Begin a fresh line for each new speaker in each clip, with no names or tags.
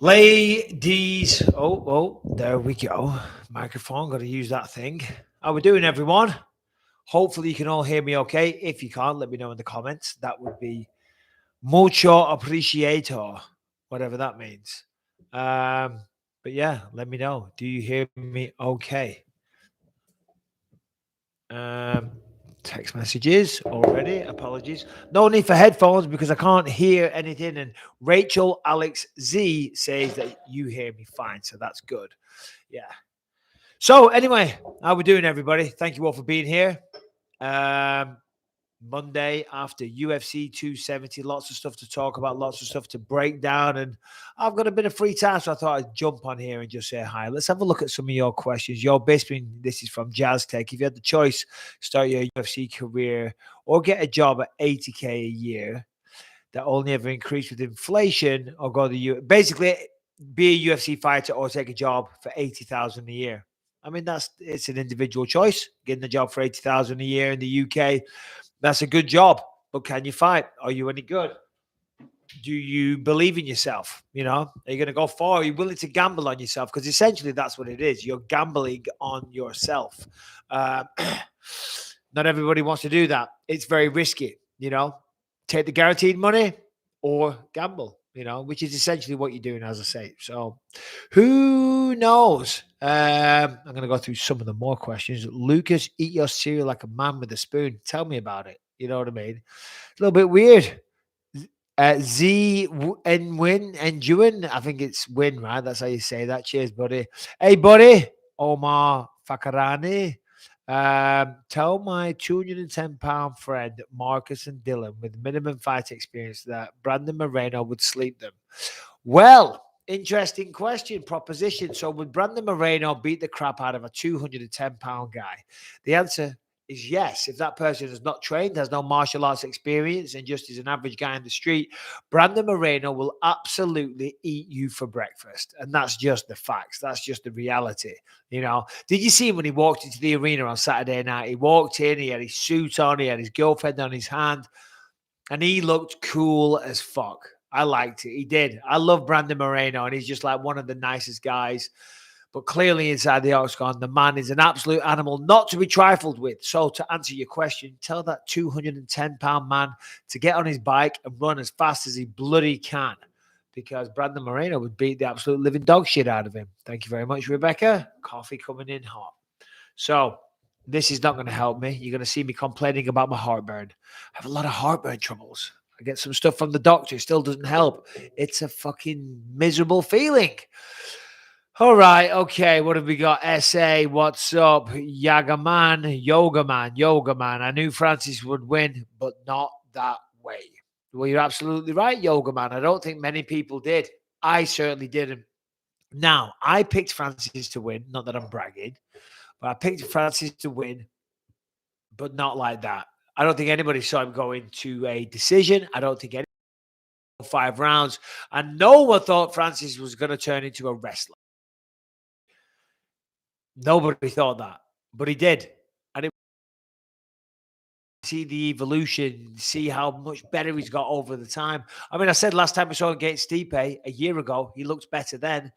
Ladies, there we go. Microphone, got to use that thing. How we doing, everyone? Hopefully, you can all hear me okay. If you can't, let me know in the comments. That would be mucho appreciator, whatever that means. But yeah, let me know. Do you hear me okay? Um, Text messages already. Apologies. No need for headphones because I can't hear anything. And Rachel Alex Z says that you hear me fine, so that's good. Yeah. So anyway, how we doing, everybody? Thank you all for being here. Monday after UFC 270, lots of stuff to talk about, lots of stuff to break down, and I've got a bit of free time, so I thought I'd jump on here and just say hi. Let's have a look at some of your questions. Yo, Bisping, this is from Jazz Tech. If you had the choice, start your UFC career or get a job at 80K a year that only ever increased with inflation, or go to basically be a UFC fighter or take a job for 80,000 a year. I mean, it's an individual choice. Getting a job for 80,000 a year in the UK, that's a good job. But can you fight? Are you any good? Do you believe in yourself? You know, are you going to go far? Are you willing to gamble on yourself? Because essentially that's what it is. You're gambling on yourself. Not everybody wants to do that. It's very risky, you know. Take the guaranteed money or gamble, you know, which is essentially what you're doing, as I say. So who knows? I'm going to go through some of the more questions. Lucas, eat your cereal like a man with a spoon. Tell me about it. You know what I mean? It's a little bit weird. Z and Win and Juin. I think it's Win, right? That's how you say that. Cheers, buddy. Hey, buddy. Omar Fakarani. Tell my 210-pound friend Marcus and Dylan with minimum fight experience that Brandon Moreno would sleep them. Well, interesting question, proposition. So would Brandon Moreno beat the crap out of a 210-pound guy? The answer is yes. If that person is not trained, has no martial arts experience, and just is an average guy in the street, Brandon Moreno will absolutely eat you for breakfast. And that's just the facts. That's just the reality. You know, did you see him when he walked into the arena on Saturday night? He walked in, he had his suit on, he had his girlfriend on his hand, and he looked cool as fuck. I liked it. He did. I love Brandon Moreno, and he's just like one of the nicest guys. But clearly inside the octagon, the man is an absolute animal not to be trifled with. So to answer your question, tell that 210-pound man to get on his bike and run as fast as he bloody can, because Brandon Moreno would beat the absolute living dog shit out of him. Thank you very much, Rebecca. Coffee coming in hot. So this is not going to help me. You're going to see me complaining about my heartburn. I have a lot of heartburn troubles. I get some stuff from the doctor. It still doesn't help. It's a fucking miserable feeling. All right, okay, what have we got? SA, what's up? Yoga man. I knew Francis would win, but not that way. Well, you're absolutely right, Yoga man. I don't think many people did. I certainly didn't. Now, I picked Francis to win, not that I'm bragging, but I picked Francis to win, but not like that. I don't think anybody saw him going to a decision. I don't think any 5 rounds. And no one thought Francis was going to turn into a wrestler. Nobody thought that, but he did. And it see the evolution, see how much better he's got over the time. I mean, I said last time I saw him against Stipe a year ago, he looked better then.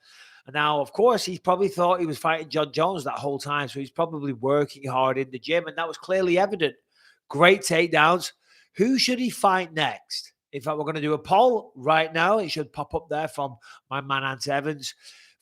And now, of course, he probably thought he was fighting John Jones that whole time. So he's probably working hard in the gym, and that was clearly evident. Great takedowns. Who should he fight next? In fact, we're going to do a poll right now. It should pop up there from my man, Ant Evans.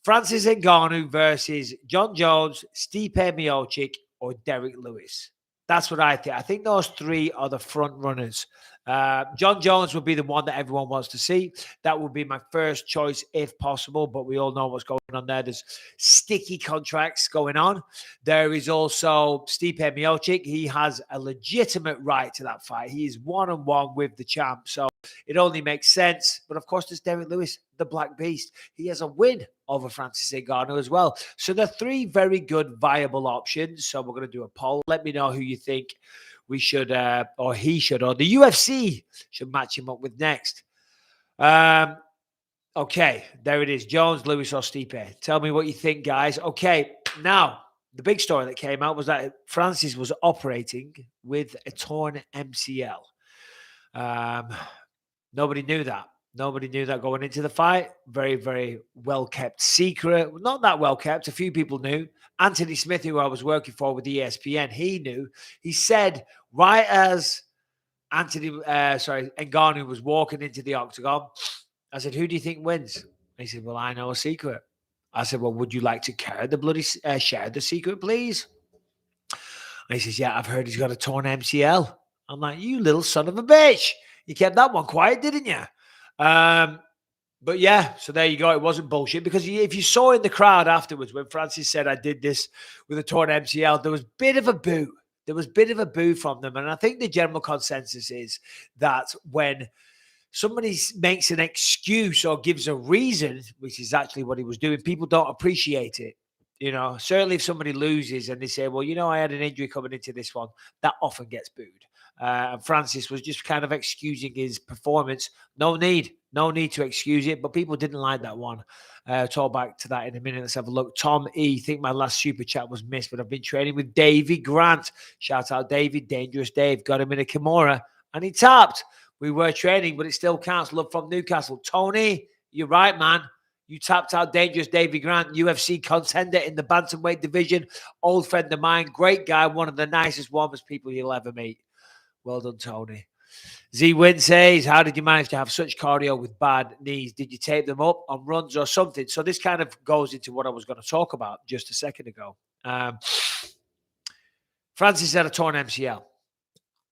Francis Ngannou versus John Jones, Stipe Miocic, or Derek Lewis. That's what I think. I think those 3 are the front runners. John Jones would be the one that everyone wants to see. That would be my first choice if possible, but we all know what's going on there. There's sticky contracts going on. There is also Stipe Miocic. He has a legitimate right to that fight. He is 1-on-1 with the champ, so it only makes sense. But of course, there's Derek Lewis, the Black Beast. He has a win over Francis Ngannou as well. So there are 3 very good viable options. So we're going to do a poll. Let me know who you think we should, or he should, or the UFC should match him up with next. Okay, there it is. Jones, Lewis, or Stipe. Tell me what you think, guys. Okay, now, the big story that came out was that Francis was operating with a torn MCL. Nobody knew that. Nobody knew that going into the fight. Very, very well-kept secret. Not that well-kept. A few people knew. Anthony Smith, who I was working for with ESPN, he knew. He said, right as Ngannou was walking into the octagon, I said, who do you think wins? He said, well, I know a secret. I said, well, would you like to share the secret, please? And he says, yeah, I've heard he's got a torn MCL. I'm like, you little son of a bitch. You kept that one quiet, didn't you? But yeah, so there you go. It wasn't bullshit, because if you saw in the crowd afterwards when Francis said I did this with a torn MCL, there was a bit of a boo. There was a bit of a boo from them. And I think the general consensus is that when somebody makes an excuse or gives a reason, which is actually what he was doing, people don't appreciate it. You know, certainly if somebody loses and they say, well, you know, I had an injury coming into this one, that often gets booed. And Francis was just kind of excusing his performance. No need to excuse it, but people didn't like that one. Talk back to that in a minute. Let's have a look. Tom E, think my last super chat was missed, but I've been training with Davey Grant. Shout out David, Dangerous Dave. Got him in a Kimura and he tapped. We were training, but it still counts. Love from Newcastle. Tony, you're right, man. You tapped out Dangerous Davey Grant, UFC contender in the bantamweight division. Old friend of mine, great guy, one of the nicest, warmest people you'll ever meet. Well done, Tony. Z Win says, how did you manage to have such cardio with bad knees? Did you tape them up on runs or something? So this kind of goes into what I was going to talk about just a second ago. Francis had a torn MCL.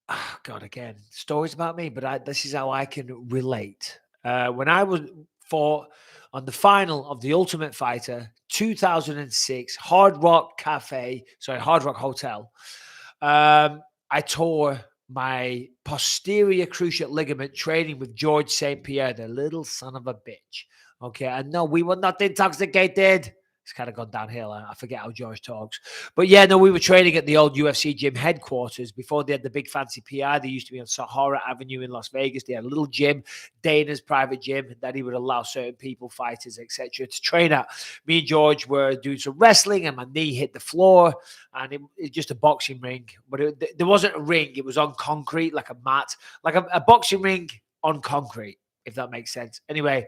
Oh, God, again, stories about me, but this is how I can relate. When I was fought on the final of The Ultimate Fighter, 2006, Hard Rock Hotel, I tore my posterior cruciate ligament training with George St. Pierre, the little son of a bitch. Okay, and no, we were not intoxicated. It's kind of gone downhill. I forget how George talks. But yeah, no, we were training at the old UFC gym headquarters before they had the big fancy PI. They used to be on Sahara Avenue in Las Vegas. They had a little gym, Dana's private gym, that he would allow certain people, fighters, etc., to train at. Me and George were doing some wrestling and my knee hit the floor, and it's just a boxing ring. But there wasn't a ring. It was on concrete, like a mat, like a boxing ring on concrete, if that makes sense. Anyway,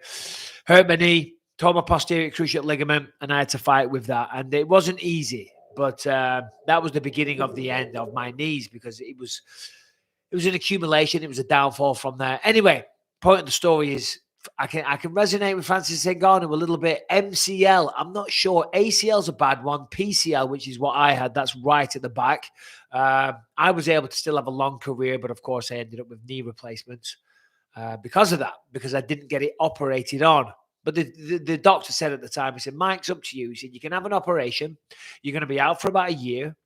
hurt my knee. Tore my posterior cruciate ligament, and I had to fight with that. And it wasn't easy, but that was the beginning of the end of my knees, because it was an accumulation. It was a downfall from there. Anyway, point of the story is I can resonate with Francis Ngannou a little bit. MCL, I'm not sure. ACL's a bad one. PCL, which is what I had, that's right at the back. I was able to still have a long career, but of course I ended up with knee replacements because of that, because I didn't get it operated on. But the doctor said at the time, he said, Mike's up to you. He said, you can have an operation. You're going to be out for about a year.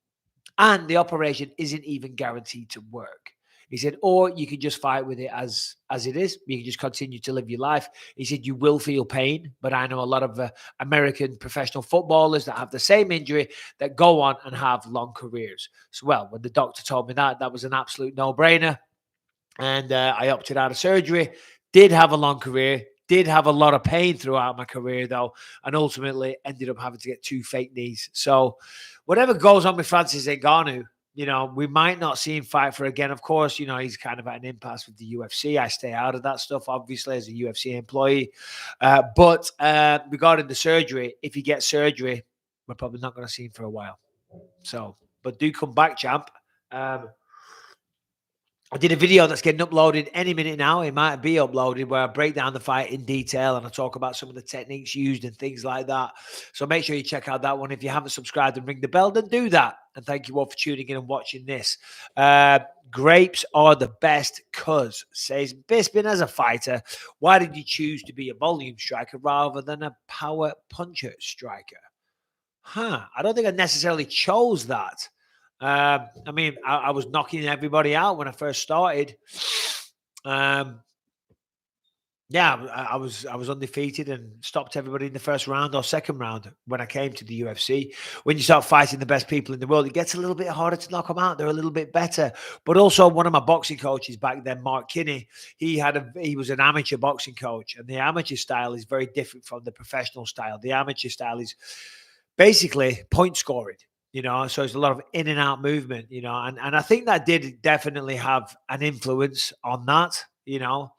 And the operation isn't even guaranteed to work. He said, or you can just fight with it as it is. You can just continue to live your life. He said, you will feel pain. But I know a lot of American professional footballers that have the same injury that go on and have long careers. So, well, when the doctor told me that was an absolute no-brainer. And I opted out of surgery. Did have a long career. Did have a lot of pain throughout my career, though, and ultimately ended up having to get 2 fake knees. So whatever goes on with Francis Ngannou, you know, we might not see him fight for again. Of course, you know, he's kind of at an impasse with the UFC. I stay out of that stuff, obviously, as a UFC employee. But regarding the surgery, if he gets surgery, we're probably not going to see him for a while. So, but do come back, champ. I did a video that's getting uploaded any minute now. It might be uploaded, where I break down the fight in detail and I talk about some of the techniques used and things like that. So make sure you check out that one. If you haven't subscribed and ring the bell, then do that. And thank you all for tuning in and watching this. Grapes are the best cuz, says Bisping. As a fighter, why did you choose to be a volume striker rather than a power puncher striker? I don't think I necessarily chose that. I mean, I was knocking everybody out when I first started. Yeah, I was undefeated and stopped everybody in the first round or second round when I came to the UFC. When you start fighting the best people in the world, it gets a little bit harder to knock them out. They're a little bit better. But also, one of my boxing coaches back then, Mark Kinney, he was an amateur boxing coach, and the amateur style is very different from the professional style. The amateur style is basically point scoring. You know, so it's a lot of in and out movement, you know, and I think that did definitely have an influence on that, you know.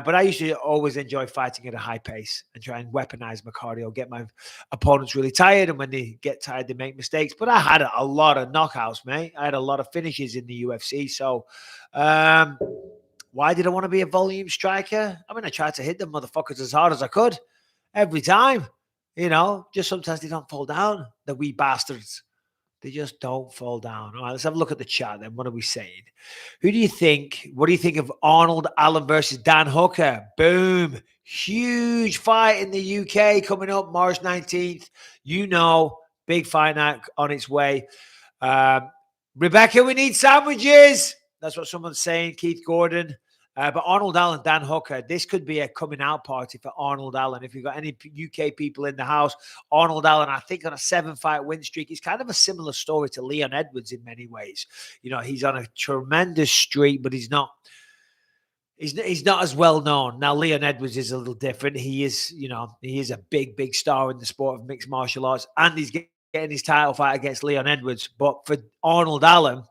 But I used to always enjoy fighting at a high pace and try and weaponize my cardio, get my opponents really tired. And when they get tired, they make mistakes. But I had a lot of knockouts, mate. I had a lot of finishes in the UFC. So why did I want to be a volume striker? I mean, I tried to hit them motherfuckers as hard as I could every time. Just sometimes they don't fall down, the wee bastards. They just don't fall down. All right, let's have a look at the chat then. What are we saying? What do you think of Arnold Allen versus Dan Hooker? Boom. Huge fight in the UK coming up March 19th. Big fight night on its way. Rebecca, we need sandwiches. That's what someone's saying. Keith Gordon. But Arnold Allen, Dan Hooker, this could be a coming out party for Arnold Allen. If you've got any UK people in the house, Arnold Allen, I think on a 7-fight win streak, he's kind of a similar story to Leon Edwards in many ways. He's on a tremendous streak, but he's not as well known. Now, Leon Edwards is a little different. He is a big, big star in the sport of mixed martial arts, and he's getting his title fight against Leon Edwards. But for Arnold Allen,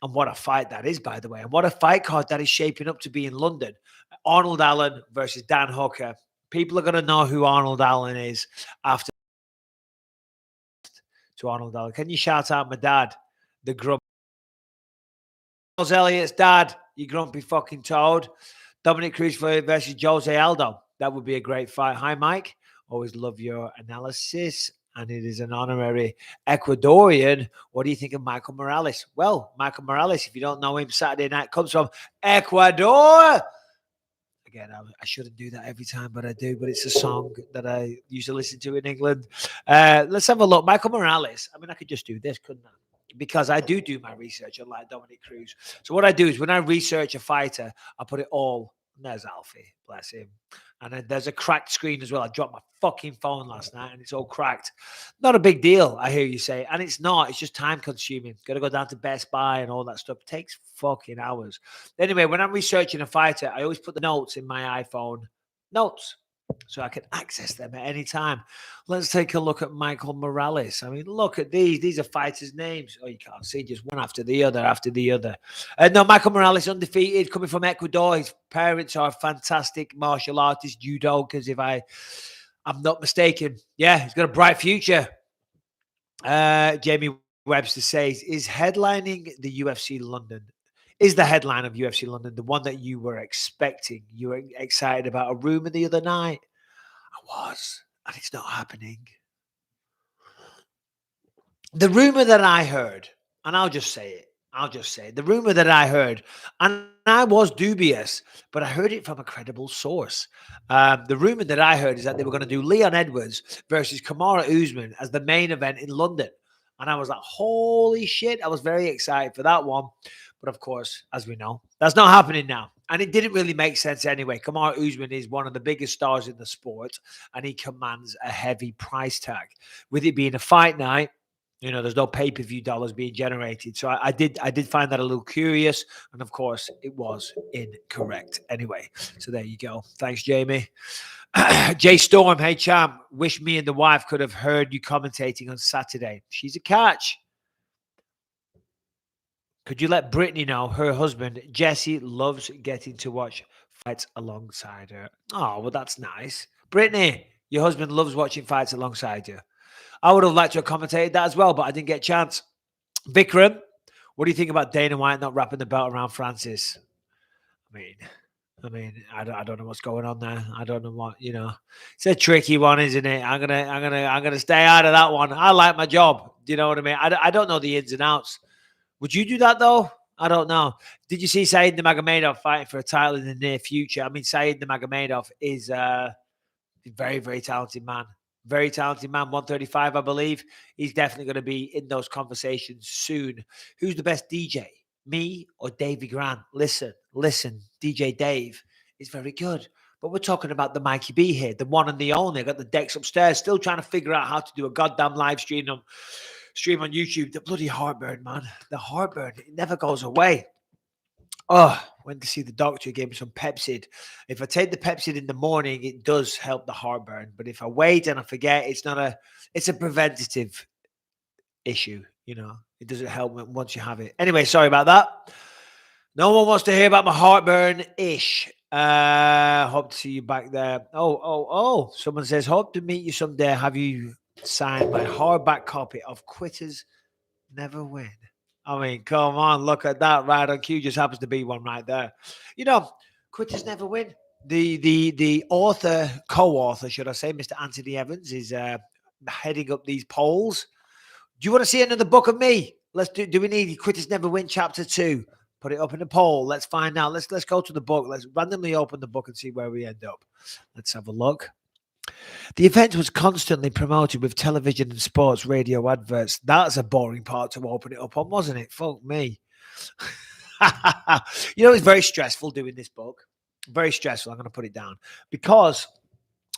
and what a fight that is, by the way. And what a fight card that is shaping up to be in London. Arnold Allen versus Dan Hooker. People are going to know who Arnold Allen is after. To Arnold Allen. Can you shout out my dad, the grumpy? Charles Elliott's dad, you grumpy fucking toad. Dominic Cruz versus Jose Aldo. That would be a great fight. Hi, Mike. Always love your analysis. And it is an honorary Ecuadorian. What do you think of Michael Morales? Well, Michael Morales, if you don't know him, Saturday night comes from Ecuador. Again, I shouldn't do that every time, but I do. But it's a song that I used to listen to in England. Let's have a look. Michael Morales. I mean, I could just do this, couldn't I? Because I do my research, unlike Dominic Cruz. So what I do is when I research a fighter, I put it all. There's Alfie, bless him. And then there's a cracked screen as well. I dropped my fucking phone last night and it's all cracked. Not a big deal, I hear you say. And it's not. It's just time consuming. Got to go down to Best Buy and all that stuff. It takes fucking hours. Anyway, when I'm researching a fighter, I always put the notes in my iPhone. Notes. So I can access them at any time. Let's take a look at Michael Morales. I mean, look at these. These are fighters' names. Oh, you can't see just one after the other. No, Michael Morales undefeated, coming from Ecuador. His parents are fantastic martial artists, judokas, if I'm not mistaken. Yeah, he's got a bright future. Jamie Webster says, is headlining the UFC London. Is the headline of UFC London the one that you were expecting? You were excited about a rumor the other night? I was, and it's not happening. The rumor that I heard, and I'll just say it. The rumor that I heard, and I was dubious, but I heard it from a credible source. The rumor that I heard is that they were going to do Leon Edwards versus Kamaru Usman as the main event in London. And I was like, holy shit. I was very excited for that one. But of course, as we know, that's not happening now. And it didn't really make sense anyway. Kamaru Usman is one of the biggest stars in the sport, and he commands a heavy price tag. With it being a fight night, there's no pay-per-view dollars being generated. So I did find that a little curious. And of course, it was incorrect. Anyway, so there you go. Thanks, Jamie. Jay Storm, hey, champ. Wish me and the wife could have heard you commentating on Saturday. She's a catch. Could you let Brittany know her husband, Jesse, loves getting to watch fights alongside her? Oh, well, that's nice. Brittany, your husband loves watching fights alongside you. I would have liked to have commentated that as well, but I didn't get a chance. Vikram, what do you think about Dana White not wrapping the belt around Francis? I mean, I don't know what's going on there. I don't know what, It's a tricky one, isn't it? I'm gonna stay out of that one. I like my job. Do you know what I mean? I don't know the ins and outs. Would you do that, though? I don't know. Did you see Said Nurmagomedov fighting for a title in the near future? I mean, Said Nurmagomedov is a very, very talented man. Very talented man, 135, I believe. He's definitely going to be in those conversations soon. Who's the best DJ? Me or Davey Grant? Listen, DJ Dave is very good. But we're talking about the Mikey B here, the one and the only. I got the decks upstairs, still trying to figure out how to do a goddamn live stream on YouTube. The bloody heartburn, man. The heartburn, it never goes away. Oh, went to see the doctor, gave me some Pepsid. If I take the Pepsid in the morning, it does help the heartburn. But if I wait and I forget, it's a preventative issue. It doesn't help once you have it. Anyway, sorry about that. No one wants to hear about my heartburn-ish. Hope to see you back there. Oh. Someone says, hope to meet you someday. Have you signed my hardback copy of Quitters Never Win? I mean, come on, look at that. Right on cue. Just happens to be one right there. You know, Quitters Never Win. The author, co-author, should I say, Mr. Anthony Evans, is heading up these polls. Do you want to see another book of me? Do we need Quitters Never Win Chapter 2? Put it up in a poll. Let's find out. Let's go to the book. Let's randomly open the book and see where we end up. Let's have a look. The event was constantly promoted with television and sports radio adverts. That's a boring part to open it up on, wasn't it? Fuck me. It's very stressful doing this book. Very stressful. I'm going to put it down because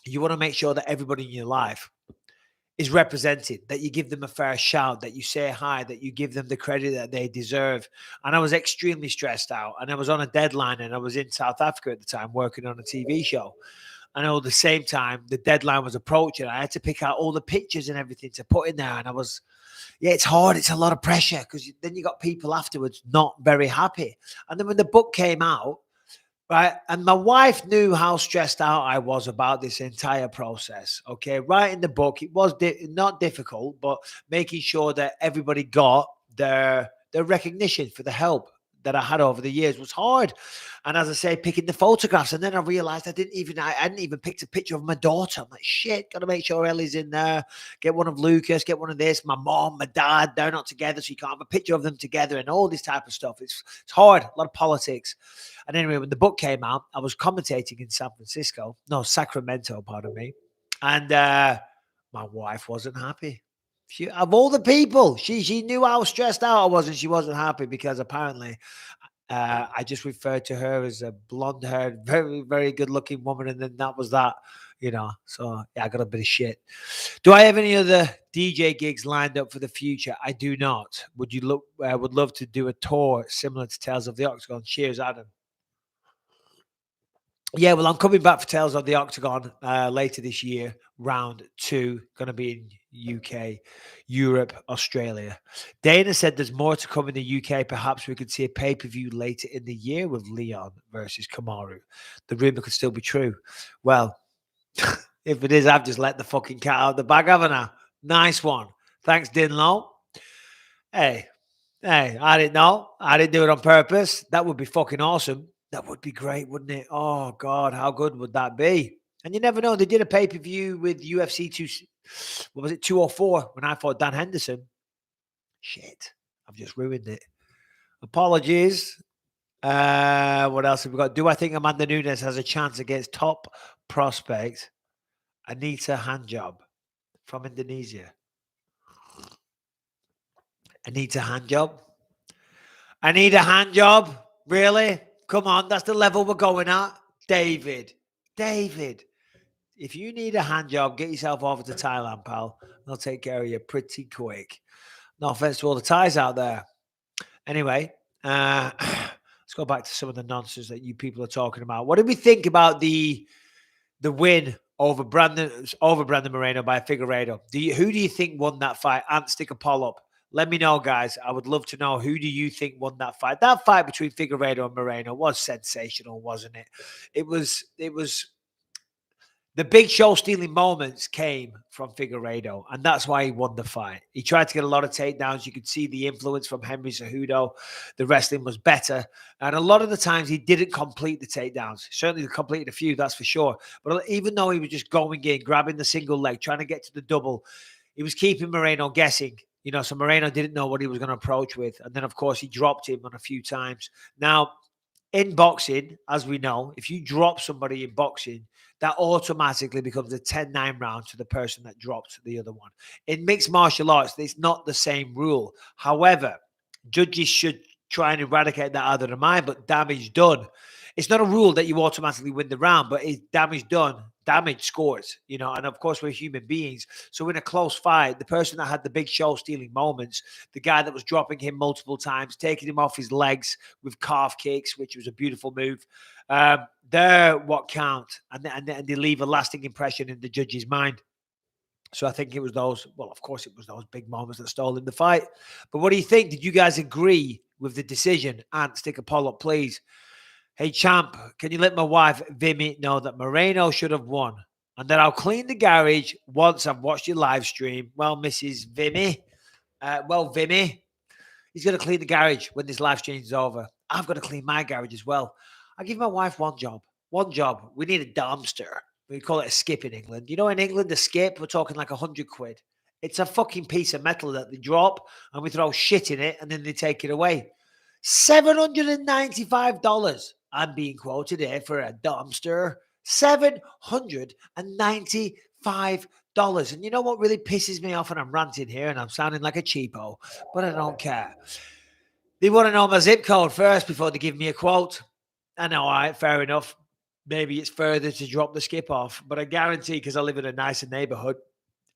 you want to make sure that everybody in your life is represented, that you give them a fair shout, that you say hi, that you give them the credit that they deserve. And I was extremely stressed out, and I was on a deadline, and I was in South Africa at the time working on a TV show. And at the same time, the deadline was approaching. I had to pick out all the pictures and everything to put in there. And it's hard. It's a lot of pressure because then you got people afterwards not very happy. And then when the book came out, right, and my wife knew how stressed out I was about this entire process. Okay, writing the book, it was not difficult, but making sure that everybody got their recognition for the help that I had over the years was hard. And as I say, picking the photographs, and then I realized I hadn't even picked a picture of my daughter. I'm like, shit, gotta make sure Ellie's in there. Get one of Lucas, get one of this. My mom, my dad, they're not together, so you can't have a picture of them together and all this type of stuff. It's hard, a lot of politics. And anyway, when the book came out, I was commentating in Sacramento, pardon me. And my wife wasn't happy. Of all the people, she knew how stressed out I was, and she wasn't happy because apparently I just referred to her as a blonde-haired, very, very good-looking woman, and then that was that, So, yeah, I got a bit of shit. Do I have any other DJ gigs lined up for the future? I do not. Would love to do a tour similar to Tales of the Octagon. Cheers, Adam. Yeah, well, I'm coming back for Tales of the Octagon later this year, round 2, going to be in UK, Europe, Australia. Dana said there's more to come in the UK. Perhaps we could see a pay-per-view later in the year with Leon versus Kamaru. The rumor could still be true. Well, if it is, I've just let the fucking cat out of the bag, haven't I? Nice one. Thanks, Dinlow. Hey, I didn't know. I didn't do it on purpose. That would be fucking awesome. That would be great, wouldn't it? Oh, God, how good would that be? And you never know. They did a pay-per-view with UFC 204 when I fought Dan Henderson. Shit, I've just ruined it. Apologies. What else have we got? Do I think Amanda Nunes has a chance against top prospect Anita Handjob from Indonesia? Anita Handjob? Really? Come on, that's the level we're going at. David, if you need a hand job, get yourself over to Thailand, pal. They'll take care of you pretty quick. No offense to all the Thais out there. Anyway, let's go back to some of the nonsense that you people are talking about. What did we think about the win over Brandon Moreno by Figueiredo? Who do you think won that fight? Ant, stick a poll up. Let me know, guys. I would love to know, who do you think won that fight? That fight between Figueiredo and Moreno was sensational, wasn't it? It was the big show-stealing moments came from Figueiredo, and that's why he won the fight. He tried to get a lot of takedowns. You could see the influence from Henry Cejudo. The wrestling was better, and a lot of the times he didn't complete the takedowns. Certainly completed a few, that's for sure. But even though he was just going in, grabbing the single leg, trying to get to the double, he was keeping Moreno guessing. So Moreno didn't know what he was going to approach with. And then, of course, he dropped him on a few times. Now, in boxing, as we know, if you drop somebody in boxing, that automatically becomes a 10-9 round to the person that dropped the other one. In mixed martial arts, it's not the same rule. However, judges should try and eradicate that out of their mind, but damage done. It's not a rule that you automatically win the round, but it's damage done. Damage scores, and of course we're human beings. So in a close fight, the person that had the big show-stealing moments, the guy that was dropping him multiple times, taking him off his legs with calf kicks, which was a beautiful move, they're what count, and they leave a lasting impression in the judge's mind. So I think it was those, well, of course it was those big moments that stole in the fight. But what do you think? Did you guys agree with the decision? And stick a poll up, please. Hey, champ, can you let my wife, Vimy, know that Moreno should have won and that I'll clean the garage once I've watched your live stream? Well, Mrs. Vimy, Vimy, he's going to clean the garage when this live stream is over. I've got to clean my garage as well. I give my wife one job. One job. We need a dumpster. We call it a skip in England. You know, in England, a skip, we're talking like 100 quid. It's a fucking piece of metal that they drop and we throw shit in it and then they take it away. $795. I'm being quoted here for a dumpster. $795. And you know what really pisses me off? And I'm ranting here and I'm sounding like a cheapo, but I don't care. They want to know my zip code first before they give me a quote. I know, all right, fair enough. Maybe it's further to drop the skip off, but I guarantee, because I live in a nicer neighborhood,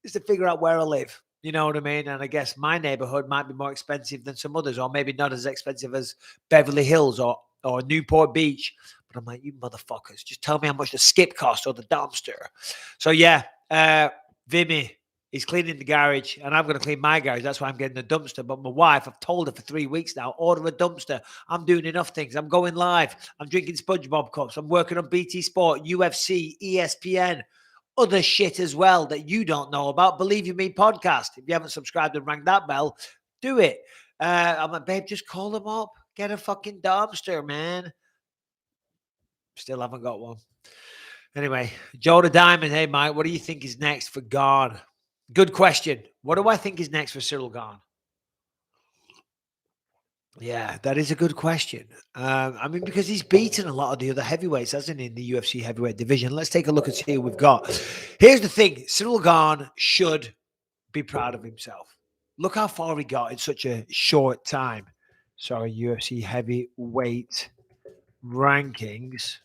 is to figure out where I live. You know what I mean? And I guess my neighborhood might be more expensive than some others, or maybe not as expensive as Beverly Hills or Newport Beach. But I'm like, you motherfuckers, just tell me how much the skip costs or the dumpster. So yeah, Vimy, he's cleaning the garage, and I'm going to clean my garage. That's why I'm getting the dumpster. But my wife, I've told her for 3 weeks now, order a dumpster. I'm doing enough things. I'm going live. I'm drinking SpongeBob cups. I'm working on BT Sport, UFC, ESPN, other shit as well that you don't know about. Believe You Me podcast. If you haven't subscribed and rang that bell, do it. I'm like, babe, just call them up. Get a fucking dumpster, man. Still haven't got one. Anyway, Joe the Diamond. Hey, Mike, what do you think is next for Gane? Good question. What do I think is next for Cyril Gane? Yeah, that is a good question. I mean, because he's beaten a lot of the other heavyweights, hasn't he, in the UFC heavyweight division? Let's take a look and see who we've got. Here's the thing. Cyril Gane should be proud of himself. Look how far he got in such a short time. Sorry, UFC heavyweight rankings.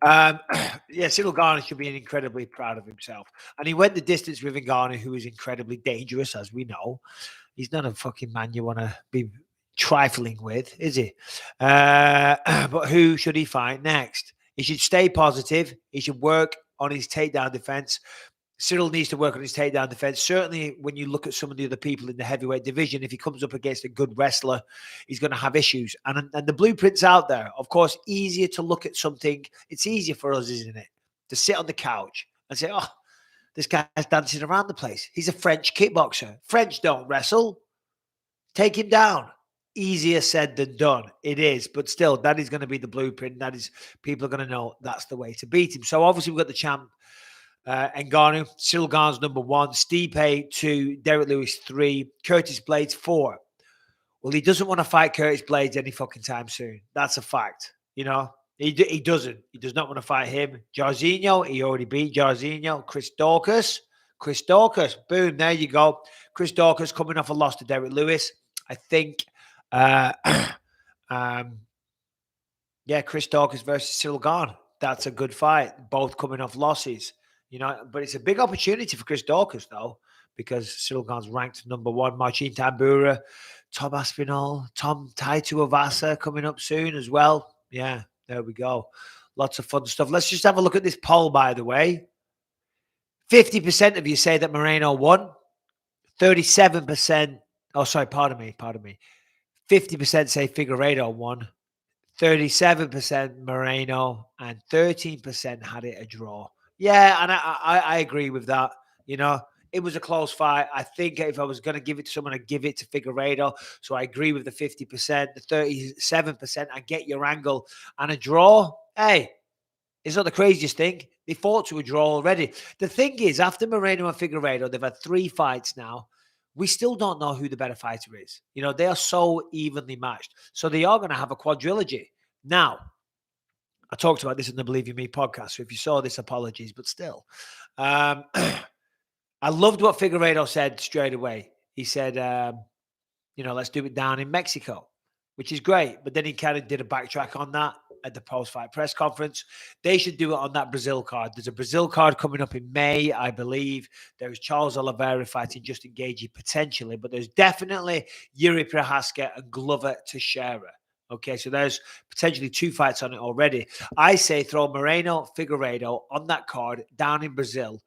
Yeah, Cyril Gane should be incredibly proud of himself. And he went the distance with Ngannou, who is incredibly dangerous, as we know. He's not a fucking man you want to be trifling with, is he? But who should he fight next? He should stay positive. He should work on his takedown defense. Cyril needs to work on his takedown defense. Certainly, when you look at some of the other people in the heavyweight division, if he comes up against a good wrestler, he's going to have issues. And the blueprint's out there. Of course, easier to look at something. It's easier for us, isn't it? To sit on the couch and say, oh, this guy's dancing around the place. He's a French kickboxer. French don't wrestle. Take him down. Easier said than done. It is. But still, that is going to be the blueprint. That is, people are going to know that's the way to beat him. So obviously, we've got the champ. Ngannou, Cyril Gane's number 1, Stipe 2, Derek Lewis 3, Curtis Blades 4. Well, he doesn't want to fight Curtis Blades any fucking time soon. That's a fact. You know, he doesn't. He does not want to fight him. Jairzinho, he already beat Jairzinho. Chris Daukaus, boom, there you go. Chris Daukaus coming off a loss to Derek Lewis. I think, Chris Daukaus versus Cyril Gane. That's a good fight. Both coming off losses. You know, but it's a big opportunity for Chris Daukaus, though, because Cyril Gane's ranked number 1. Marcin Tybura, Tom Aspinall, Tom Taituavasa coming up soon as well. Yeah, there we go. Lots of fun stuff. Let's just have a look at this poll, by the way. 50% of you say that Moreno won. 37%. Oh, sorry, pardon me. 50% say Figueiredo won. 37% Moreno, and 13% had it a draw. Yeah, and I agree with that. You know, it was a close fight. I think if I was going to give it to someone, I'd give it to Figueiredo. So I agree with the 50%, the 37%. I get your angle. And a draw, hey, it's not the craziest thing. They fought to a draw already. The thing is, after Moreno and Figueiredo, they've had 3 fights now. We still don't know who the better fighter is. You know, they are so evenly matched. So they are going to have a quadrilogy. Now, I talked about this in the Believe You Me podcast. So if you saw this, apologies, but still. I loved what Figueiredo said straight away. He said, let's do it down in Mexico, which is great. But then he kind of did a backtrack on that at the post-fight press conference. They should do it on that Brazil card. There's a Brazil card coming up in May, I believe. There's Charles Oliveira fighting Justin Gaethje potentially, but there's definitely Yuri Prohaska and Glover Teixeira. Okay, so there's potentially 2 fights on it already. I say throw Moreno, Figueiredo on that card down in Brazil,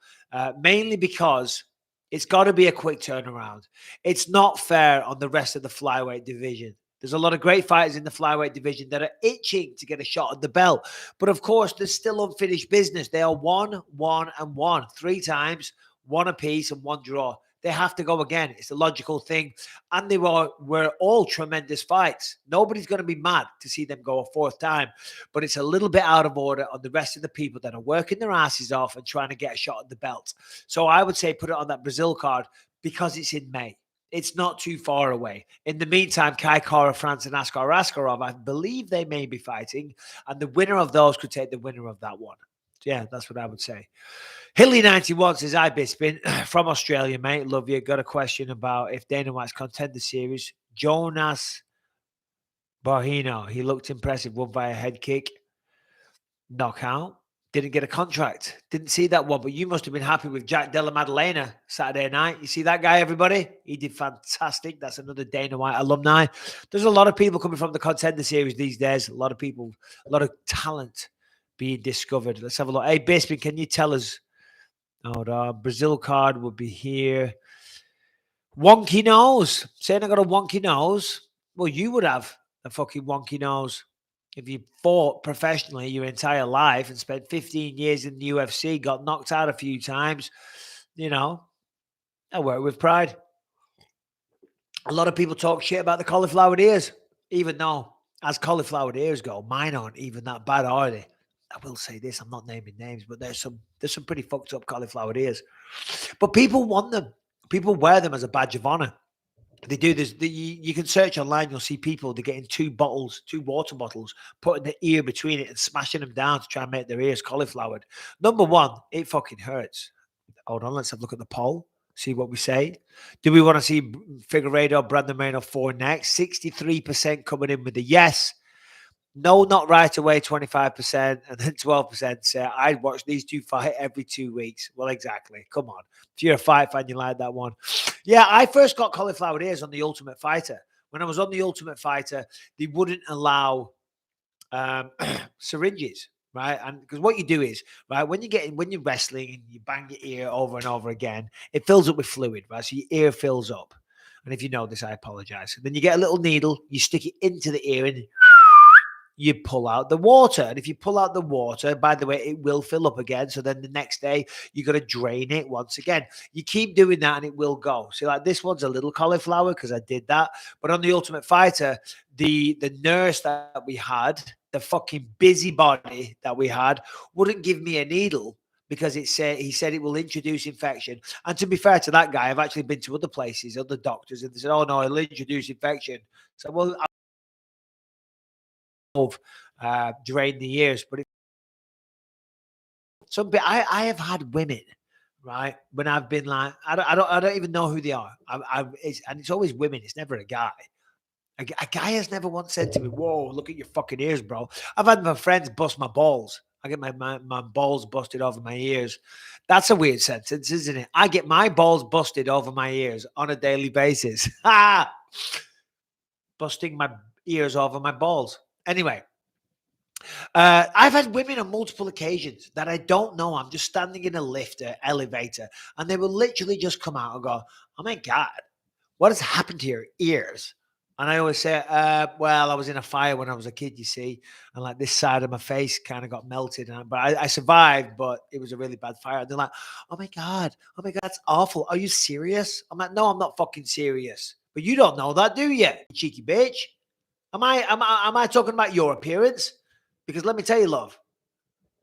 mainly because it's got to be a quick turnaround. It's not fair on the rest of the flyweight division. There's a lot of great fighters in the flyweight division that are itching to get a shot at the belt. But of course, there's still unfinished business. They are 1-1-1 3 times, 1 apiece and 1 draw. They have to go again. It's a logical thing. And they were all tremendous fights. Nobody's going to be mad to see them go a 4th time. But it's a little bit out of order on the rest of the people that are working their asses off and trying to get a shot at the belt. So I would say put it on that Brazil card because it's in May. It's not too far away. In the meantime, Kai Kara France and Askar Askarov, I believe they may be fighting. And the winner of those could take the winner of that one. So yeah, that's what I would say. Hilly91 says, hi, Bisping. From Australia, mate. Love you. Got a question about if Dana White's Contender Series. Jonas Barhino. He looked impressive. Won by a head kick. Knockout. Didn't get a contract. Didn't see that one, but you must have been happy with Jack Della Maddalena Saturday night. You see that guy, everybody? He did fantastic. That's another Dana White alumni. There's a lot of people coming from the Contender Series these days. A lot of people, a lot of talent being discovered. Let's have a look. Hey, Bisping, can you tell us? Hold on. Brazil card will be here. Wonky nose. Saying I got a wonky nose. Well, you would have a fucking wonky nose. If you fought professionally your entire life and spent 15 years in the UFC, got knocked out a few times, you know, I work with pride. A lot of people talk shit about the cauliflower ears, even though, as cauliflower ears go, mine aren't even that bad, are they? I will say this, I'm not naming names, but there's some pretty fucked up cauliflower ears. But people want them. People wear them as a badge of honor. They do this. You can search online. You'll see people, they're getting 2 water bottles, putting the ear between it and smashing them down to try and make their ears cauliflowered. Number one, it fucking hurts. Hold on, let's have a look at the poll. See what we say. Do we want to see Figueiredo, Brandon Moreno 4 next? 63% coming in with a yes. No, not right away, 25%. And then 12% say, I'd watch these 2 fight every 2 weeks. Well, exactly. Come on. If you're a fight fan, you like that one. Yeah, I first got cauliflower ears on The Ultimate Fighter. When I was on The Ultimate Fighter, they wouldn't allow syringes, right? And because what you do is, right, when you're wrestling and you bang your ear over and over again, it fills up with fluid, right? So your ear fills up. And if you know this, I apologize. And then you get a little needle, you stick it into the ear and you pull out the water. And if you pull out the water, by the way, it will fill up again. So then the next day, you got to drain it once again. You keep doing that and it will go. So like this one's a little cauliflower because I did that. But on The Ultimate Fighter, the nurse that we had, the fucking busybody that we had, wouldn't give me a needle because he said it will introduce infection. And to be fair to that guy, I've actually been to other places, other doctors, and they said, oh no, it'll introduce infection. So, well, drain the ears, but I have had women, right, when I've been like, I don't even know who they are. And it's always women. It's never a guy. A guy has never once said to me, "Whoa, look at your fucking ears, bro." I've had my friends bust my balls. I get my balls busted over my ears. That's a weird sentence, isn't it? I get my balls busted over my ears on a daily basis. Busting my ears over my balls. Anyway. I've had women on multiple occasions that I don't know. I'm just standing in a lift or elevator, and they will literally just come out and go, "Oh my God, what has happened to your ears?" And I always say, well, I was in a fire when I was a kid, you see, and like this side of my face kind of got melted. But I survived, but it was a really bad fire. And they're like, oh my God, that's awful. Are you serious? I'm like, no, I'm not fucking serious. But you don't know that, do you cheeky bitch? Am I talking about your appearance? Because let me tell you, love,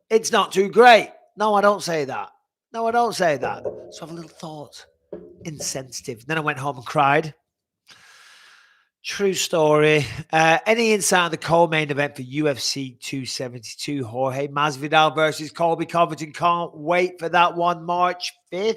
it's not too great. No, I don't say that. No, I don't say that. So I have a little thought. Insensitive. Then I went home and cried. True story. Any insight on the co-main event for UFC 272? Jorge Masvidal versus Colby Covington. Can't wait for that one, March 5th.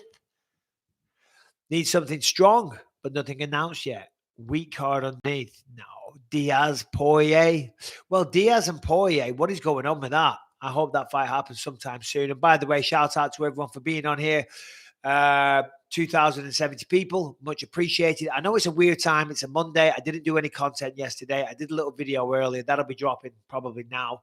Need something strong, but nothing announced yet. Weak card underneath. No. Diaz, Poirier. Well, Diaz and Poirier, what is going on with that? I hope that fight happens sometime soon. And by the way, shout out to everyone for being on here. 2,070 people. Much appreciated. I know it's a weird time. It's a Monday. I didn't do any content yesterday. I did a little video earlier. That'll be dropping probably now.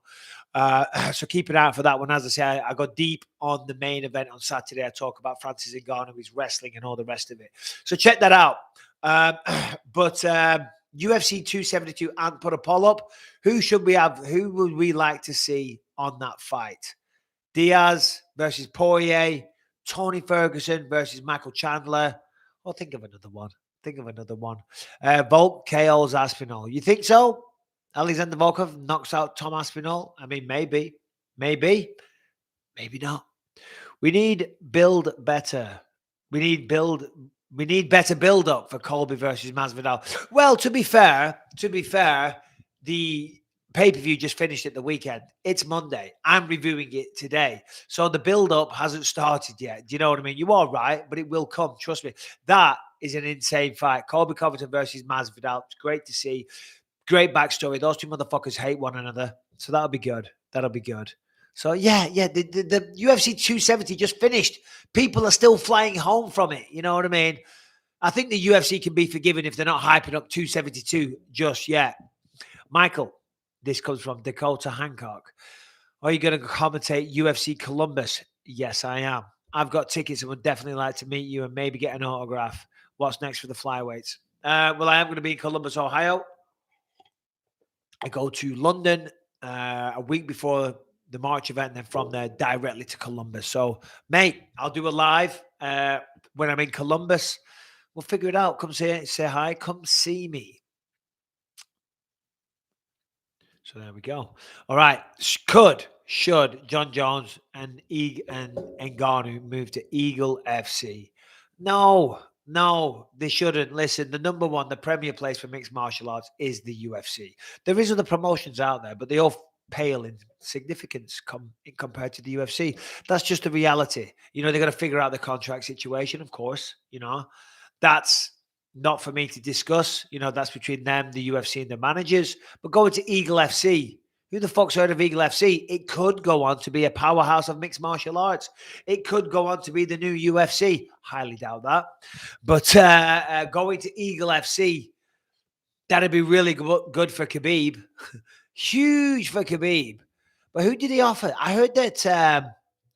So keep an eye out for that one. As I say, I got deep on the main event on Saturday. I talk about Francis Ngannou, his wrestling and all the rest of it. So check that out. UFC 272 and put a poll up. Who should we have? Who would we like to see on that fight? Diaz versus Poirier, Tony Ferguson versus Michael Chandler. Oh, think of another one. Volk KOs Aspinall. You think so? Alexander Volkov knocks out Tom Aspinall? I mean, maybe, maybe not. We need build better. We need better build up for Colby versus Masvidal. Well, to be fair, the pay-per-view just finished at the weekend. It's Monday. I'm reviewing it today. So the build-up hasn't started yet. Do you know what I mean? You are right, but it will come. Trust me. That is an insane fight. Colby Covington versus Masvidal. It's great to see. Great backstory. Those two motherfuckers hate one another. So that'll be good. So yeah, the UFC 270 just finished. People are still flying home from it. You know what I mean? I think the UFC can be forgiven if they're not hyping up 272 just yet. Michael, this comes from Dakota Hancock. Are you going to commentate UFC Columbus? Yes, I am. I've got tickets and would definitely like to meet you and maybe get an autograph. What's next for the flyweights? Well, I am going to be in Columbus, Ohio. I go to London a week before the March event, and then from there directly to Columbus. So, mate, I'll do a live when I'm in Columbus. We'll figure it out. Come say hi. Come see me. So there we go. All right. Should John Jones and Ngannou move to Eagle FC? No, they shouldn't. Listen, the number one, the premier place for mixed martial arts is the UFC. There is other promotions out there, but they all pale in significance compared to the UFC. That's just the reality. You know, they got to figure out the contract situation, of course. You know, that's not for me to discuss. You know, that's between them, the UFC, and the managers. But going to Eagle FC, who the fuck's heard of Eagle FC? It could go on to be a powerhouse of mixed martial arts. It could go on to be the new UFC. Highly doubt that. But going to Eagle FC, that'd be really good for Khabib. Huge for Khabib. But who did he offer? I heard that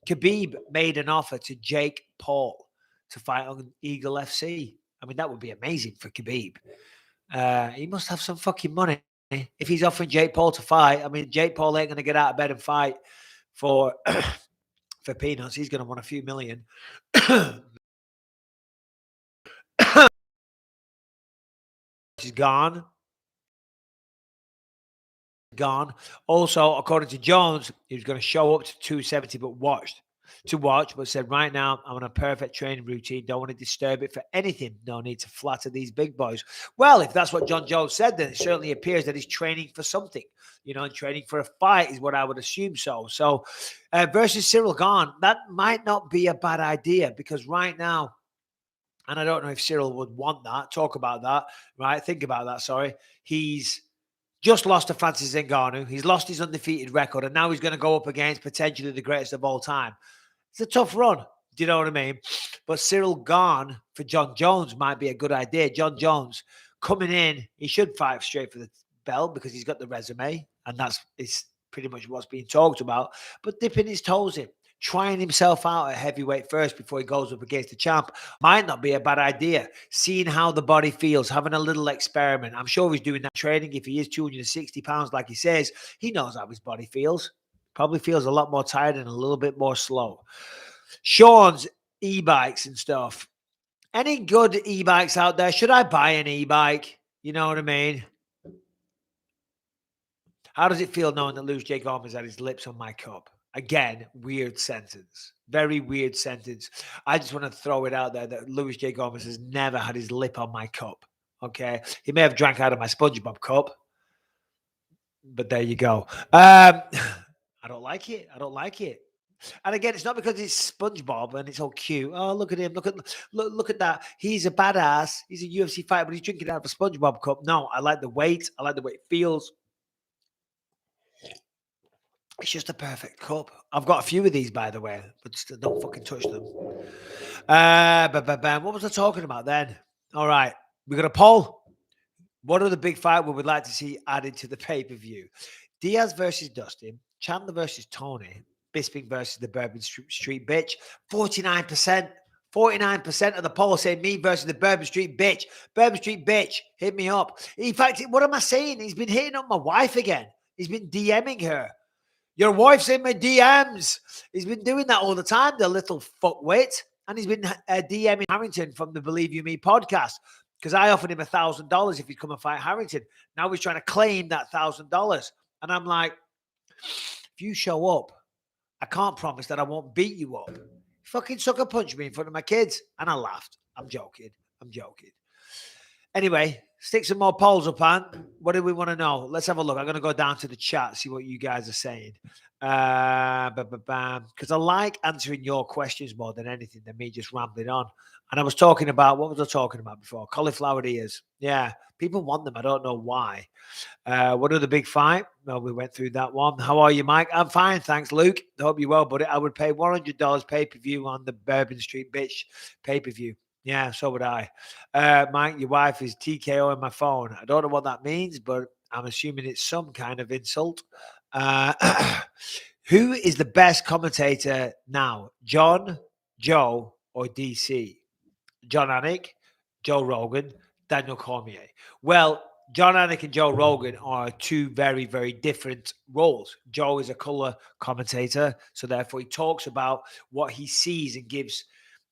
Khabib made an offer to Jake Paul to fight on Eagle FC. I mean, that would be amazing for Khabib. He must have some fucking money if he's offering Jake Paul to fight. I mean, Jake Paul ain't going to get out of bed and fight for peanuts. He's going to want a few million. He's gone. Also, according to Jones, he was going to show up to 270, but said, right now, I'm on a perfect training routine. Don't want to disturb it for anything. No need to flatter these big boys. Well, if that's what John Jones said, then it certainly appears that he's training for something. You know, and training for a fight is what I would assume so. So, versus Cyril Gane, that might not be a bad idea because right now, and I don't know if Cyril would want that, talk about that, right? Think about that, sorry. He's just lost to Francis Ngannou. He's lost his undefeated record, and now he's going to go up against potentially the greatest of all time. It's a tough run. Do you know what I mean? But Cyril Gane for John Jones might be a good idea. John Jones coming in, he should fight straight for the belt because he's got the resume, and it's pretty much what's being talked about. But dipping his toes in, trying himself out at heavyweight first before he goes up against the champ might not be a bad idea. Seeing how the body feels, having a little experiment. I'm sure he's doing that training. If he is 260 pounds, like he says, he knows how his body feels. Probably feels a lot more tired and a little bit more slow. Sean's e-bikes and stuff. Any good e-bikes out there? Should I buy an e-bike? You know what I mean? How does it feel knowing that Louis J. Gomez had his lips on my cup? Again, weird sentence. Very weird sentence. I just want to throw it out there that Louis J. Gomez has never had his lip on my cup. Okay? He may have drank out of my SpongeBob cup. But there you go. I don't like it. And again, it's not because it's SpongeBob and it's all cute. Oh, look at him. Look at that. He's a badass. He's a UFC fighter, but he's drinking out of a SpongeBob cup. No, I like the weight. I like the way it feels. It's just a perfect cup. I've got a few of these, by the way, but still don't fucking touch them. What was I talking about then? All right. We got a poll. What are the big fight we would like to see added to the pay-per-view? Diaz versus Dustin, Chandler versus Tony, Bisping versus the Bourbon Street Bitch. 49%. 49% of the poll saying me versus the Bourbon Street bitch. Bourbon Street bitch, hit me up. In fact, what am I saying? He's been hitting up my wife again. He's been DMing her. Your wife's in my DMs. He's been doing that all the time, the little fuckwit. And he's been DMing Harrington from the Believe You Me podcast because I offered him $1,000 if he'd come and fight Harrington. Now he's trying to claim that $1,000. And I'm like, if you show up, I can't promise that I won't beat you up. Fucking sucker punch me in front of my kids. And I laughed. I'm joking. Anyway, stick some more polls up, Ant. What do we want to know? Let's have a look. I'm going to go down to the chat, see what you guys are saying. Because I like answering your questions more than anything than me just rambling on. And I was talking about, what was I talking about before? Cauliflower ears. Yeah, people want them. I don't know why. What are the big fight? Well, we went through that one. How are you, Mike? I'm fine, thanks, Luke. I hope you're well, buddy. I would pay $100 pay-per-view on the Bourbon Street bitch pay-per-view. Yeah, so would I. Mike, your wife is TKO on my phone. I don't know what that means, but I'm assuming it's some kind of insult. Who is the best commentator now? John, Joe, or DC? John Anik, Joe Rogan, Daniel Cormier. Well, John Anik and Joe Rogan are two very, very different roles. Joe is a color commentator, so therefore he talks about what he sees and gives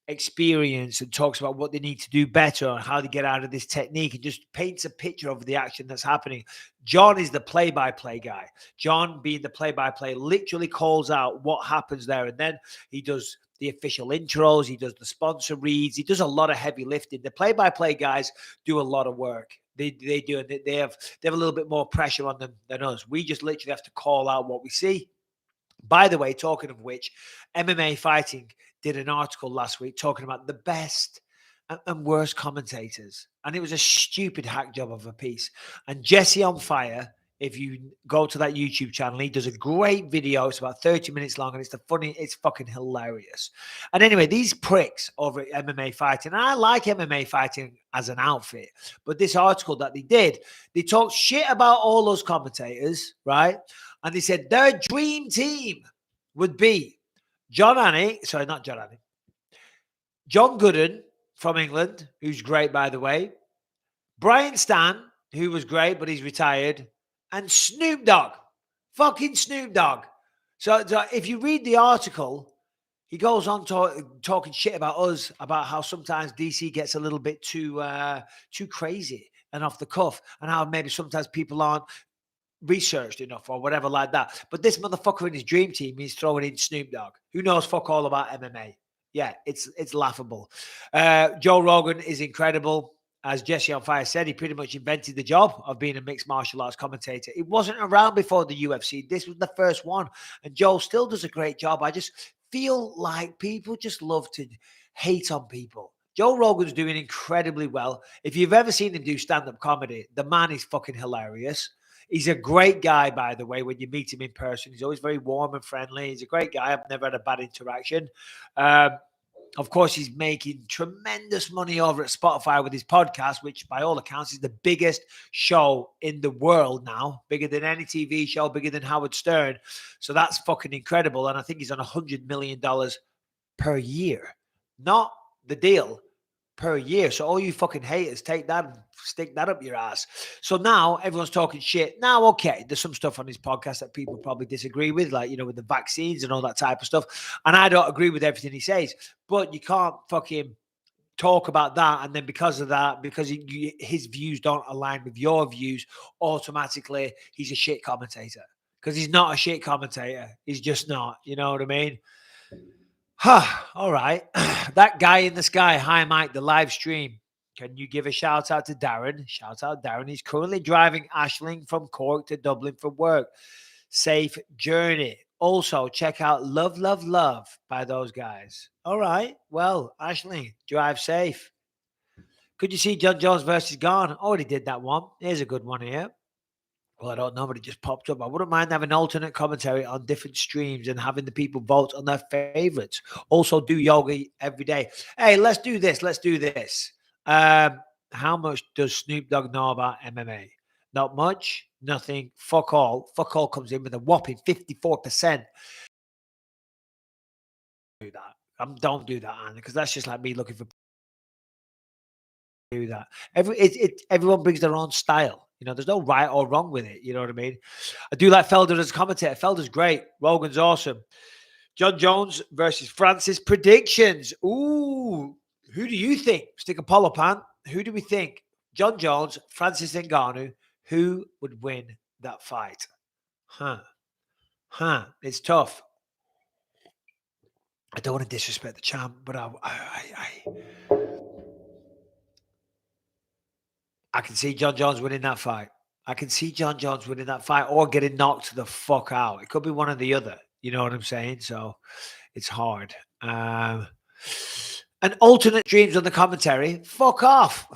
experience and talks about what they need to do better and how to get out of this technique and just paints a picture of the action that's happening. John is the play-by-play guy. John, being the play-by-play, literally calls out what happens there, and then he does the official intros, he does the sponsor reads, he does a lot of heavy lifting. The play-by-play guys do a lot of work. They do, they have a little bit more pressure on them than us. We just literally have to call out what we see. By the way, talking of which, MMA Fighting did an article last week talking about the best and worst commentators. And it was a stupid hack job of a piece. And Jesse on Fire, if you go to that YouTube channel, he does a great video. It's about 30 minutes long, and it's fucking hilarious. And anyway, these pricks over at MMA Fighting, and I like MMA Fighting as an outfit, but this article that they did, they talked shit about all those commentators, right? And they said their dream team would be John Gooden from England, who's great, by the way. Brian Stan, who was great, but he's retired. And Snoop Dogg. Fucking Snoop Dogg. So if you read the article, he goes on talking shit about us, about how sometimes DC gets a little bit too crazy and off the cuff, and how maybe sometimes people aren't researched enough or whatever like that. But this motherfucker in his dream team, he's throwing in Snoop Dogg, who knows fuck all about MMA. Yeah, it's laughable. Joe Rogan is incredible. As Jesse on Fire said, he pretty much invented the job of being a mixed martial arts commentator. It wasn't around before the UFC. This was the first one. And Joe still does a great job. I just feel like people just love to hate on people. Joe Rogan's doing incredibly well. If you've ever seen him do stand-up comedy, the man is fucking hilarious. He's a great guy, by the way, when you meet him in person. He's always very warm and friendly. He's a great guy. I've never had a bad interaction. Of course, he's making tremendous money over at Spotify with his podcast, which by all accounts is the biggest show in the world now, bigger than any TV show, bigger than Howard Stern. So that's fucking incredible. And I think he's on $100 million per year. Not the deal, per year. So all you fucking haters, take that and stick that up your ass. So now everyone's talking shit. Now, okay, there's some stuff on his podcast that people probably disagree with, like, with the vaccines and all that type of stuff. And I don't agree with everything he says, but you can't fucking talk about that. And then because of that, because his views don't align with your views, automatically he's a shit commentator. Because he's not a shit commentator. He's just not. You know what I mean? All right. That guy in the sky. Hi, Mike, the live stream. Can you give a shout out to Darren? Shout out, Darren. He's currently driving Ashling from Cork to Dublin for work. Safe journey. Also, check out Love, Love, Love by those guys. All right. Well, Ashling, drive safe. Could you see John Jones versus Gone? Already did that one. Here's a good one here. Well, I don't know, but it just popped up. I wouldn't mind having alternate commentary on different streams and having the people vote on their favorites. Also, do yoga every day. Hey, let's do this. Let's do this. How much does Snoop Dogg know about MMA? Not much. Nothing. Fuck all. Fuck all comes in with a whopping 54%. Do that. Don't do that, Anne, because that's just like me looking for do that. Everyone brings their own style. There's no right or wrong with it. You know what I mean? I do like Felder as a commentator. Felder's great. Rogan's awesome. John Jones versus Francis predictions. Ooh, who do you think? Stick a poll up, Anne. Who do we think? John Jones, Francis Ngannou. Who would win that fight? It's tough. I don't want to disrespect the champ, but I can see John Jones winning that fight. I can see John Jones winning that fight or getting knocked the fuck out. It could be one or the other. You know what I'm saying? So it's hard. And alternate dreams on the commentary. Fuck off.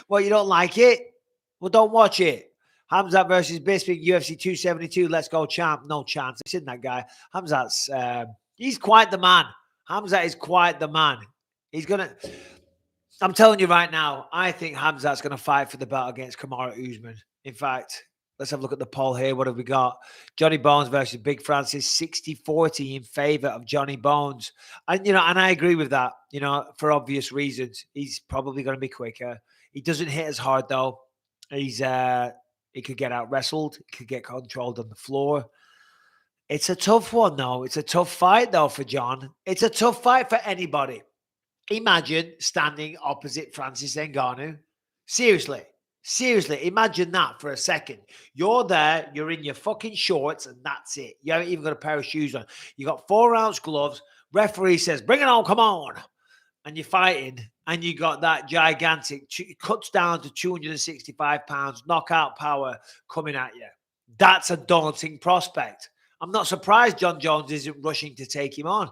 Well, you don't like it? Well, don't watch it. Hamzat versus Bisping, UFC 272. Let's go, champ. No chance. I've seen that guy. Hamzat's, he's quite the man. Hamzat is quite the man. I'm telling you right now, I think Hamzat's going to fight for the belt against Kamaru Usman. In fact, let's have a look at the poll here. What have we got? Johnny Bones versus Big Francis, 60-40 in favor of Johnny Bones. And, and I agree with that, for obvious reasons. He's probably going to be quicker. He doesn't hit as hard, though. He could get out wrestled. He could get controlled on the floor. It's a tough one, though. It's a tough fight, though, for John. It's a tough fight for anybody. Imagine standing opposite Francis Ngannou. Seriously, imagine that for a second. You're there, you're in your fucking shorts, and that's it. You haven't even got a pair of shoes on. You got 4-ounce gloves. Referee says, bring it on, come on. And you're fighting, and you got that gigantic, cuts down to 265 pounds, knockout power coming at you. That's a daunting prospect. I'm not surprised John Jones isn't rushing to take him on.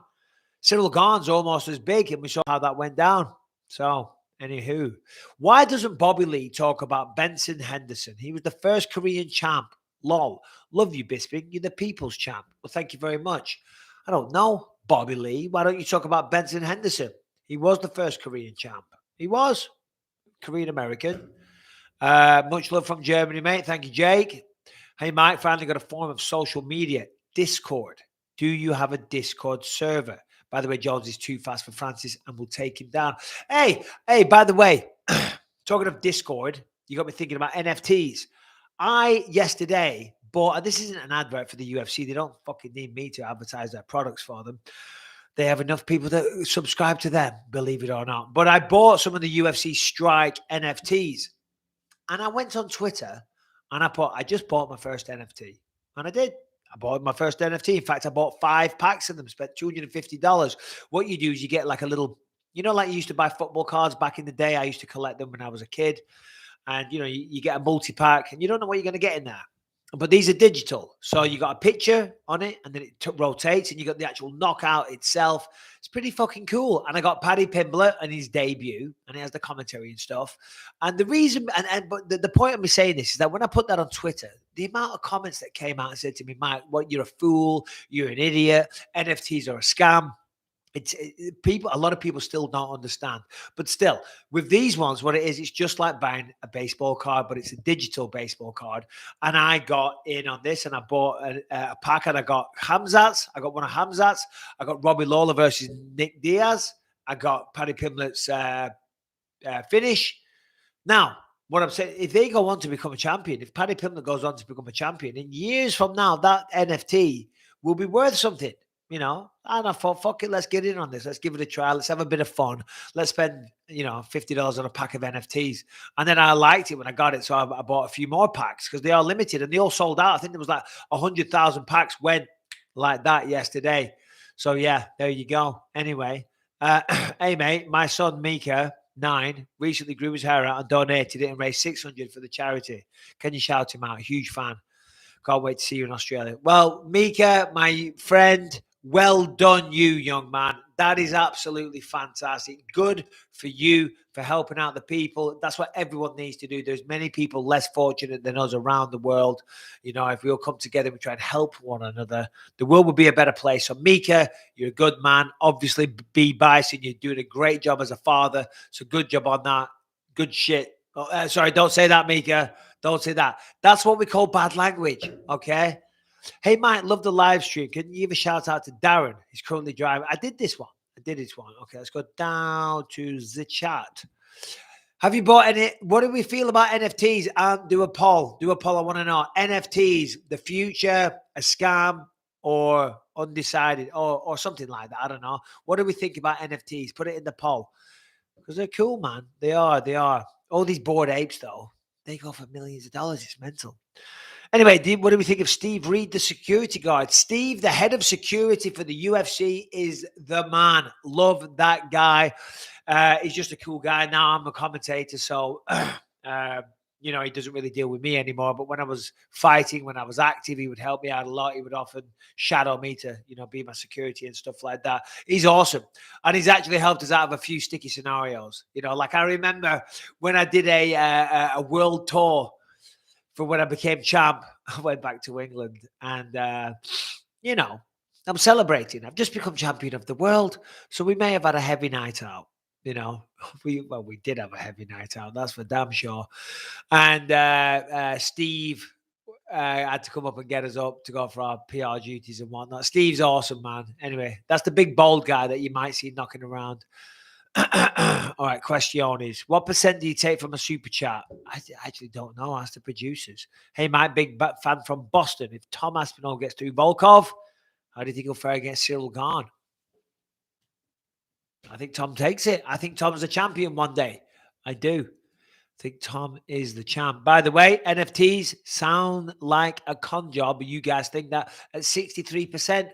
Cyril Gane's almost as big, and we saw how that went down. So, anywho, why doesn't Bobby Lee talk about Benson Henderson? He was the first Korean champ. Lol. Love you, Bisping. You're the people's champ. Well, thank you very much. I don't know, Bobby Lee. Why don't you talk about Benson Henderson? He was the first Korean champ. He was Korean-American. Much love from Germany, mate. Thank you, Jake. Hey, Mike, finally got a form of social media. Discord. Do you have a Discord server? By the way, Jones is too fast for Francis and will take him down. Hey, by the way, talking of Discord, you got me thinking about NFTs. I, yesterday, bought, and this isn't an advert for the UFC. They don't fucking need me to advertise their products for them. They have enough people that subscribe to them, believe it or not. But I bought some of the UFC Strike NFTs. And I went on Twitter and I just bought my first NFT. And I did. I bought my first NFT. In fact, I bought 5 packs of them, spent $250. What you do is you get like a little, like you used to buy football cards back in the day. I used to collect them when I was a kid. And, you get a multi-pack and you don't know what you're going to get in there. But these are digital. So you got a picture on it and then it rotates and you got the actual knockout itself. It's pretty fucking cool. And I got Paddy Pimblett and his debut and he has the commentary and stuff. And the reason, but the point of me saying this is that when I put that on Twitter, the amount of comments that came out and said to me, Mike, what, you're a fool, you're an idiot, NFTs are a scam. A lot of people still don't understand. But still, with these ones, what it is, it's just like buying a baseball card, but it's a digital baseball card. And I got in on this and I bought a pack and I got Hamzat's. I got one of Hamzat's. I got Robbie Lawler versus Nick Diaz. I got Paddy Pimblett's finish. Now, what I'm saying, if they go on to become a champion, if Paddy Pimblett goes on to become a champion, in years from now, that NFT will be worth something. And I thought, fuck it, let's get in on this. Let's give it a try. Let's have a bit of fun. Let's spend, $50 on a pack of NFTs. And then I liked it when I got it. So I bought a few more packs because they are limited and they all sold out. I think there was like 100,000 packs went like that yesterday. So yeah, there you go. Anyway, hey mate, my son Mika, 9, recently grew his hair out and donated it and raised $600 for the charity. Can you shout him out? Huge fan. Can't wait to see you in Australia. Well, Mika, my friend, well done, you young man. That is absolutely fantastic. Good for you for helping out the people. That's what everyone needs to do. There's many people less fortunate than us around the world. If we all come together and try and help one another, the world will be a better place. So, Mika, you're a good man. Obviously, be Bison, you're doing a great job as a father. So, good job on that. Good shit. Oh, sorry, don't say that, Mika. Don't say that. That's what we call bad language, okay? Hey, Mike, love the live stream. Can you give a shout out to Darren? He's currently driving. I did this one. Okay, let's go down to the chat. Have you bought any? What do we feel about NFTs? Do a poll. I want to know. NFTs, the future, a scam, or undecided, or something like that. I don't know. What do we think about NFTs? Put it in the poll. Because they're cool, man. They are. All these Bored Apes, though, they go for millions of dollars. It's mental. Anyway, what do we think of Steve Reed, the security guard? Steve, the head of security for the UFC, is the man. Love that guy. He's just a cool guy. Now I'm a commentator, so he doesn't really deal with me anymore. But when I was fighting, when I was active, he would help me out a lot. He would often shadow me to, be my security and stuff like that. He's awesome. And he's actually helped us out of a few sticky scenarios. Like I remember when I did a world tour for when I became champ, I went back to England and, I'm celebrating. I've just become champion of the world. So we may have had a heavy night out. We did have a heavy night out. That's for damn sure. And Steve had to come up and get us up to go for our PR duties and whatnot. Steve's awesome, man. Anyway, that's the big bald guy that you might see knocking around. All right, question is, what percent do you take from a super chat? I actually don't know. Ask the producers. Hey, my big fan from Boston. If Tom Aspinall gets through Volkov, how do you think he'll fare against Cyril Gahn? I think Tom takes it. I think Tom's a champion one day. I do. I think Tom is the champ. By the way, NFTs sound like a con job. You guys think that at 63%?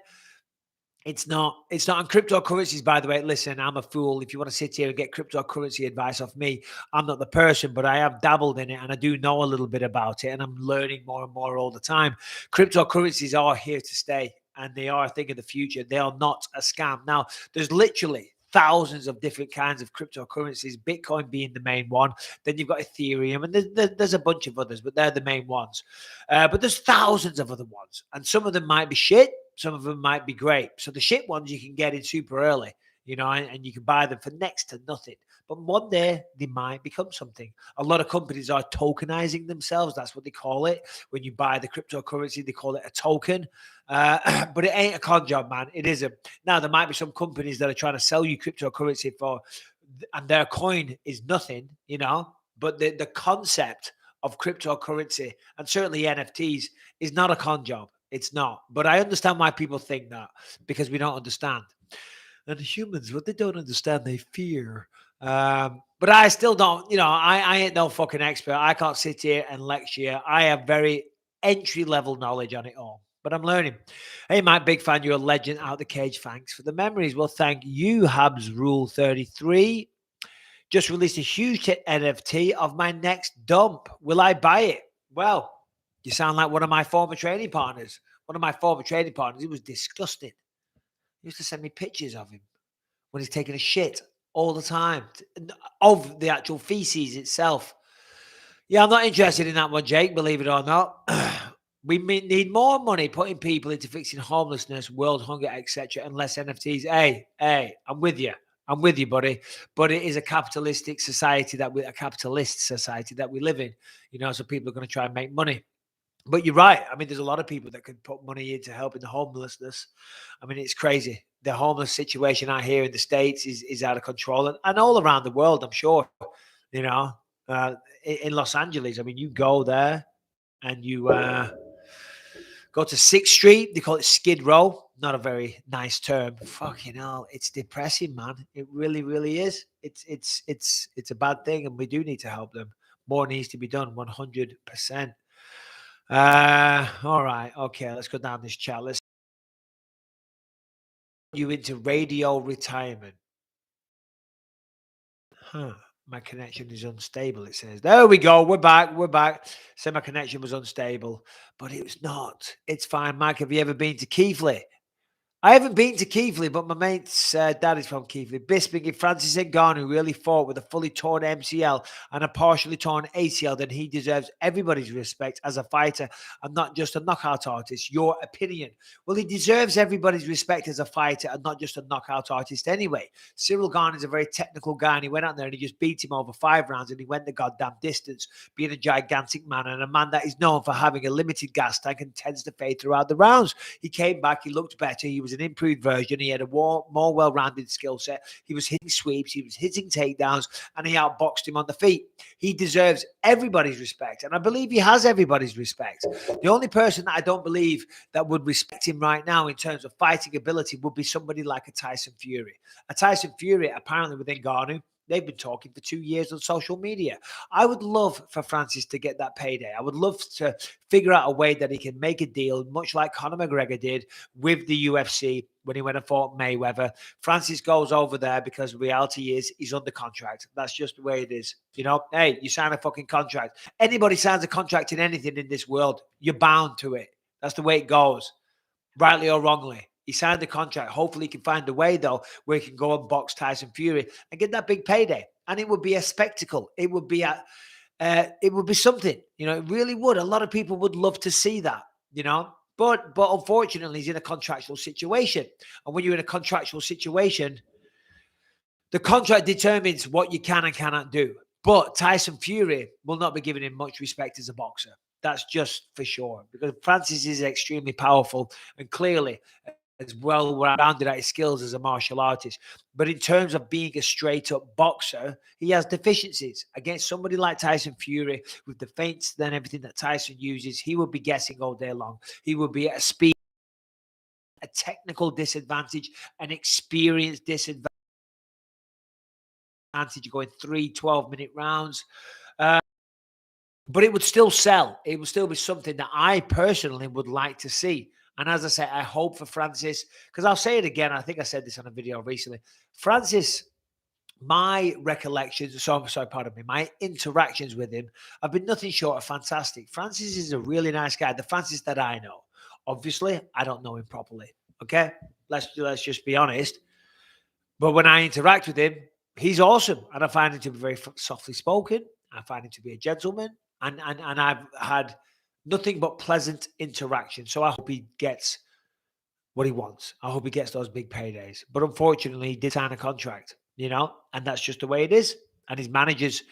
It's not. It's not on cryptocurrencies, by the way. Listen, I'm a fool. If you want to sit here and get cryptocurrency advice off me, I'm not the person, but I have dabbled in it and I do know a little bit about it and I'm learning more and more all the time. Cryptocurrencies are here to stay and they are a thing of the future. They are not a scam. Now, there's literally thousands of different kinds of cryptocurrencies, Bitcoin being the main one. Then you've got Ethereum and there's a bunch of others, but they're the main ones. But there's thousands of other ones and some of them might be shit. Some of them might be great. So the shit ones you can get in super early, and you can buy them for next to nothing. But one day they might become something. A lot of companies are tokenizing themselves. That's what they call it. When you buy the cryptocurrency, they call it a token. But it ain't a con job, man. It isn't. Now, there might be some companies that are trying to sell you cryptocurrency and their coin is nothing, but the concept of cryptocurrency and certainly NFTs is not a con job. It's not. But I understand why people think that because we don't understand. And humans, what they don't understand, they fear. But I still don't, I ain't no fucking expert. I can't sit here and lecture. I have very entry-level knowledge on it all. But I'm learning. Hey, Mike, big fan. You're a legend out the cage. Thanks for the memories. Well, thank you, Habs Rule 33. Just released a huge NFT of my next dump. Will I buy it? Well, you sound like one of my former training partners. It was disgusting. He used to send me pictures of him when he's taking a shit all the time of the actual feces itself. Yeah, I'm not interested in that one, Jake, believe it or not. We need more money putting people into fixing homelessness, world hunger, etc., and less NFTs. Hey, I'm with you. I'm with you, buddy. But it is a capitalist society that we live in. So people are going to try and make money. But you're right. I mean, there's a lot of people that could put money into helping the homelessness. I mean, it's crazy. The homeless situation out here in the States is out of control and all around the world, I'm sure. In Los Angeles, I mean, you go there and you go to 6th Street. They call it Skid Row. Not a very nice term. Fucking hell. It's depressing, man. It really, really is. It's a bad thing and we do need to help them. More needs to be done, 100%. All right. Okay, let's go down this chat. Let's you into radio retirement. My connection is unstable, it says. There we go. We're back. So my connection was unstable, but it was not. It's fine. Mike, have you ever been to Keighley? I haven't been to Keighley, but my mate's dad is from Keighley. Bisping, if Francis Ngannou really fought with a fully torn MCL and a partially torn ACL, then he deserves everybody's respect as a fighter and not just a knockout artist. Your opinion? Well, he deserves everybody's respect as a fighter and not just a knockout artist anyway. Cyril Gane is a very technical guy, and he went out there and he just beat him over 5 rounds, and he went the goddamn distance, being a gigantic man and a man that is known for having a limited gas tank and tends to fade throughout the rounds. He came back, he looked better, he was an improved version. He had a more well-rounded skill set. He was hitting sweeps, he was hitting takedowns, and he outboxed him on the feet. He deserves everybody's respect, and I believe he has everybody's respect. The only person that I don't believe that would respect him right now in terms of fighting ability would be somebody like a Tyson Fury. A Tyson Fury, apparently within Ngannou, they've been talking for 2 years on social media. I would love for Francis to get that payday. I would love to figure out a way that he can make a deal, much like Conor McGregor did with the UFC when he went and fought Mayweather. Francis goes over there because the reality is he's under contract. That's just the way it is. You know, hey, you sign a fucking contract. Anybody signs a contract in anything in this world, you're bound to it. That's the way it goes, rightly or wrongly. He signed the contract. Hopefully he can find a way, though, where he can go and box Tyson Fury and get that big payday. And it would be a spectacle. It would be something. You know, it really would. A lot of people would love to see that, you know. But unfortunately, he's in a contractual situation. And when you're in a contractual situation, the contract determines what you can and cannot do. But Tyson Fury will not be giving him much respect as a boxer. That's just for sure. Because Francis is extremely powerful and clearly as well rounded at his skills as a martial artist. But in terms of being a straight up boxer, he has deficiencies. Against somebody like Tyson Fury, with the feints and everything that Tyson uses, he would be guessing all day long. He would be at a speed, a technical disadvantage, an experience disadvantage, going 3 12-minute rounds. But it would still sell. It would still be something that I personally would like to see. And as I say, I hope for Francis, because I'll say it again. I think I said this on a video recently. Francis, my recollections, my interactions with him have been nothing short of fantastic. Francis is a really nice guy. The Francis that I know. Obviously, I don't know him properly. Okay? Let's just be honest. But when I interact with him, he's awesome. And I find him to be very softly spoken. I find him to be a gentleman. And I've had nothing but pleasant interaction. So I hope he gets what he wants. I hope he gets those big paydays. But unfortunately, he did sign a contract, you know, and that's just the way it is. And his managers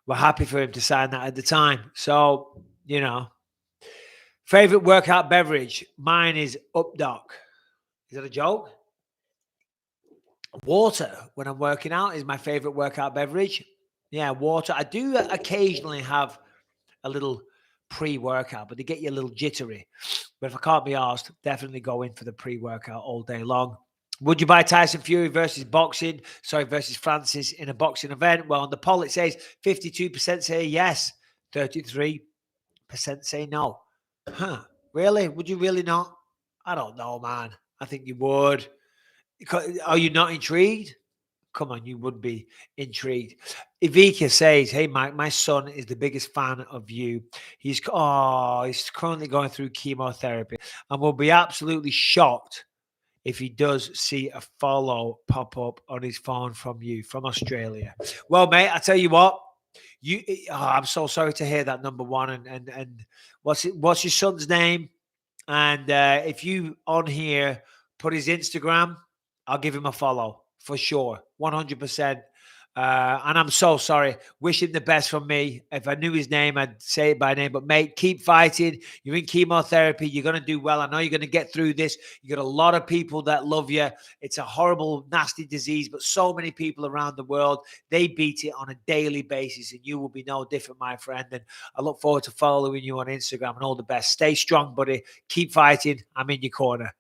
were happy for him to sign that at the time. So, you know, favorite workout beverage. Mine is Up Dog. Is that a joke? Water when I'm working out is my favorite workout beverage. Yeah, water. I do occasionally have a little pre-workout, but they get you a little jittery. But if I can't be asked, definitely go in for the pre-workout all day long. Would you buy Tyson Fury versus Francis in a boxing event? Well, on the poll, it says 52% say yes, 33% say no. Huh, really? Would you really not? I don't know, man. I think you would. Are you not intrigued? Come on, you would be intrigued. Ivika says, hey, Mike, my son is the biggest fan of you. He's currently going through chemotherapy and will be absolutely shocked if he does see a follow pop up on his phone from you from Australia. Well, mate, I tell you what, I'm so sorry to hear that, number one. And what's your son's name? And if you on here put his Instagram, I'll give him a follow. For sure, 100%. And I'm so sorry. Wish him the best from me. If I knew his name, I'd say it by name. But, mate, keep fighting. You're in chemotherapy. You're going to do well. I know you're going to get through this. You got a lot of people that love you. It's a horrible, nasty disease, but so many people around the world, they beat it on a daily basis, and you will be no different, my friend. And I look forward to following you on Instagram, and all the best. Stay strong, buddy. Keep fighting. I'm in your corner.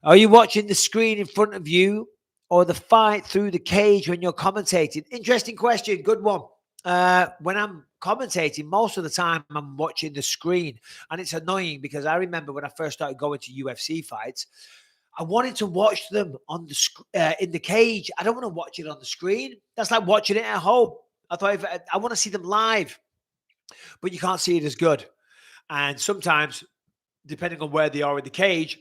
Are you watching the screen in front of you or the fight through the cage when you're commentating? Interesting question. Good one. When I'm commentating, most of the time I'm watching the screen, and it's annoying because I remember when I first started going to UFC fights, I wanted to watch them on the in the cage. I don't want to watch it on the screen. That's like watching it at home. I thought I want to see them live, but you can't see it as good. And sometimes, depending on where they are in the cage,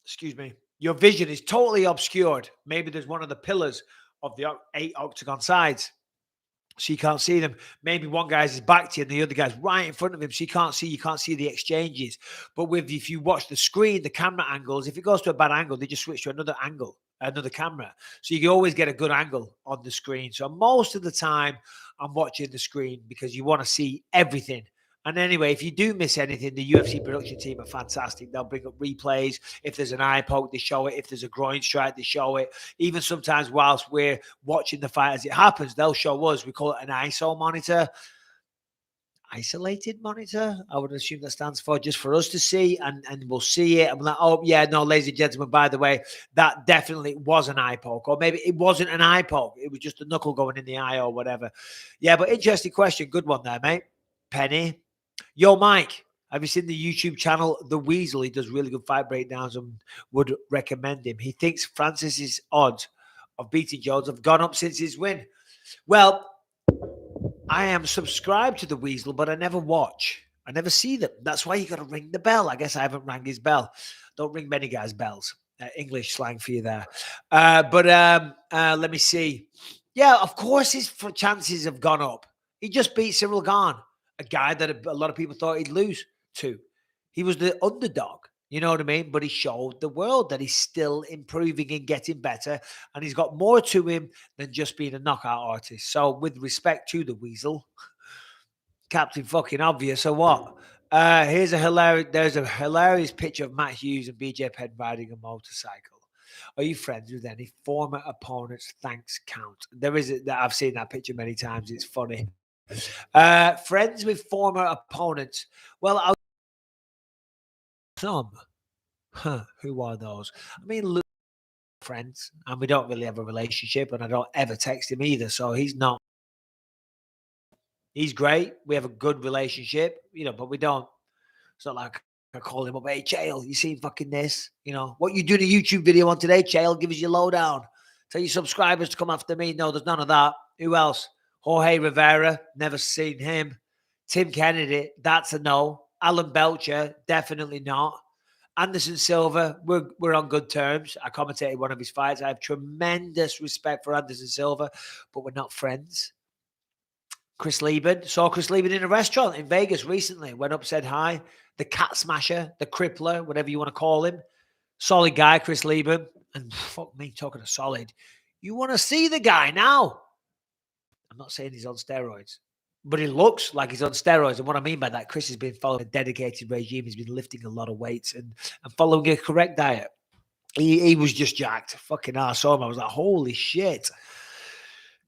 excuse me, your vision is totally obscured. Maybe there's one of the pillars of the 8 octagon sides, so you can't see them. Maybe one guy's his back to you and the other guy's right in front of him, so you can't see the exchanges. But if you watch the screen, the camera angles, if it goes to a bad angle, they just switch to another angle, another camera. So you can always get a good angle on the screen. So most of the time, I'm watching the screen because you want to see everything. And anyway, if you do miss anything, the UFC production team are fantastic. They'll bring up replays. If there's an eye poke, they show it. If there's a groin strike, they show it. Even sometimes whilst we're watching the fight as it happens, they'll show us. We call it an ISO monitor. Isolated monitor, I would assume that stands for, just for us to see, and we'll see it. I'm like, oh, yeah, no, ladies and gentlemen, by the way, that definitely was an eye poke. Or maybe it wasn't an eye poke. It was just a knuckle going in the eye or whatever. Yeah, but interesting question. Good one there, mate. Penny. Yo, Mike, have you seen the YouTube channel The Weasel? He does really good fight breakdowns and would recommend him. He thinks Francis's odds of beating Jones have gone up since his win. Well, I am subscribed to The Weasel, but I never watch. I never see them. That's why you got to ring the bell. I guess I haven't rang his bell. Don't ring many guys' bells. English slang for you there. But let me see. Yeah, of course his chances have gone up. He just beat Cyril Gane, a guy that a lot of people thought he'd lose to. He was the underdog, you know what I mean? But he showed the world that he's still improving and getting better, and he's got more to him than just being a knockout artist. So with respect to the Weasel, Captain fucking obvious, or what? There's a hilarious picture of Matt Hughes and BJ Penn riding a motorcycle. Are you friends with any former opponents? Thanks count. There is I've seen that picture many times. It's funny. Friends with former opponents. Well, I'll some. Huh, who are those? I mean, Luke, friends, and we don't really have a relationship, and I don't ever text him either. So he's not. He's great. We have a good relationship, you know, but we don't. It's not like I call him up, hey, Chael, you seen fucking this? You know, what you doing a YouTube video on today, Chael? Give us your lowdown. Tell your subscribers to come after me. No, there's none of that. Who else? Jorge Rivera, never seen him. Tim Kennedy, that's a no. Alan Belcher, definitely not. Anderson Silva, we're on good terms. I commentated one of his fights. I have tremendous respect for Anderson Silva, but we're not friends. Chris Lieben, saw Chris Lieben in a restaurant in Vegas recently. Went up, said hi. The cat smasher, the crippler, whatever you want to call him. Solid guy, Chris Lieben. And fuck me, talking of solid. You want to see the guy now? I'm not saying he's on steroids, but he looks like he's on steroids. And what I mean by that, Chris has been following a dedicated regime. He's been lifting a lot of weights and following a correct diet. He was just jacked. Fucking hell, I saw him. I was like, holy shit.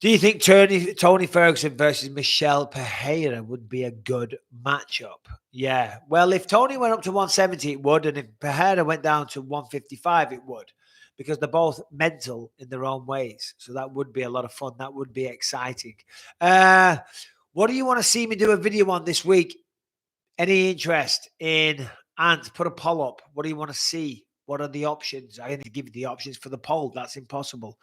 Do you think Tony Ferguson versus Michelle Pereira would be a good matchup? Yeah. Well, if Tony went up to 170, it would. And if Pereira went down to 155, it would. Because they're both mental in their own ways. So that would be a lot of fun. That would be exciting. What do you want to see me do a video on this week? Any interest in Ant? Put a poll up. What do you want to see? What are the options? I need to give you the options for the poll. That's impossible.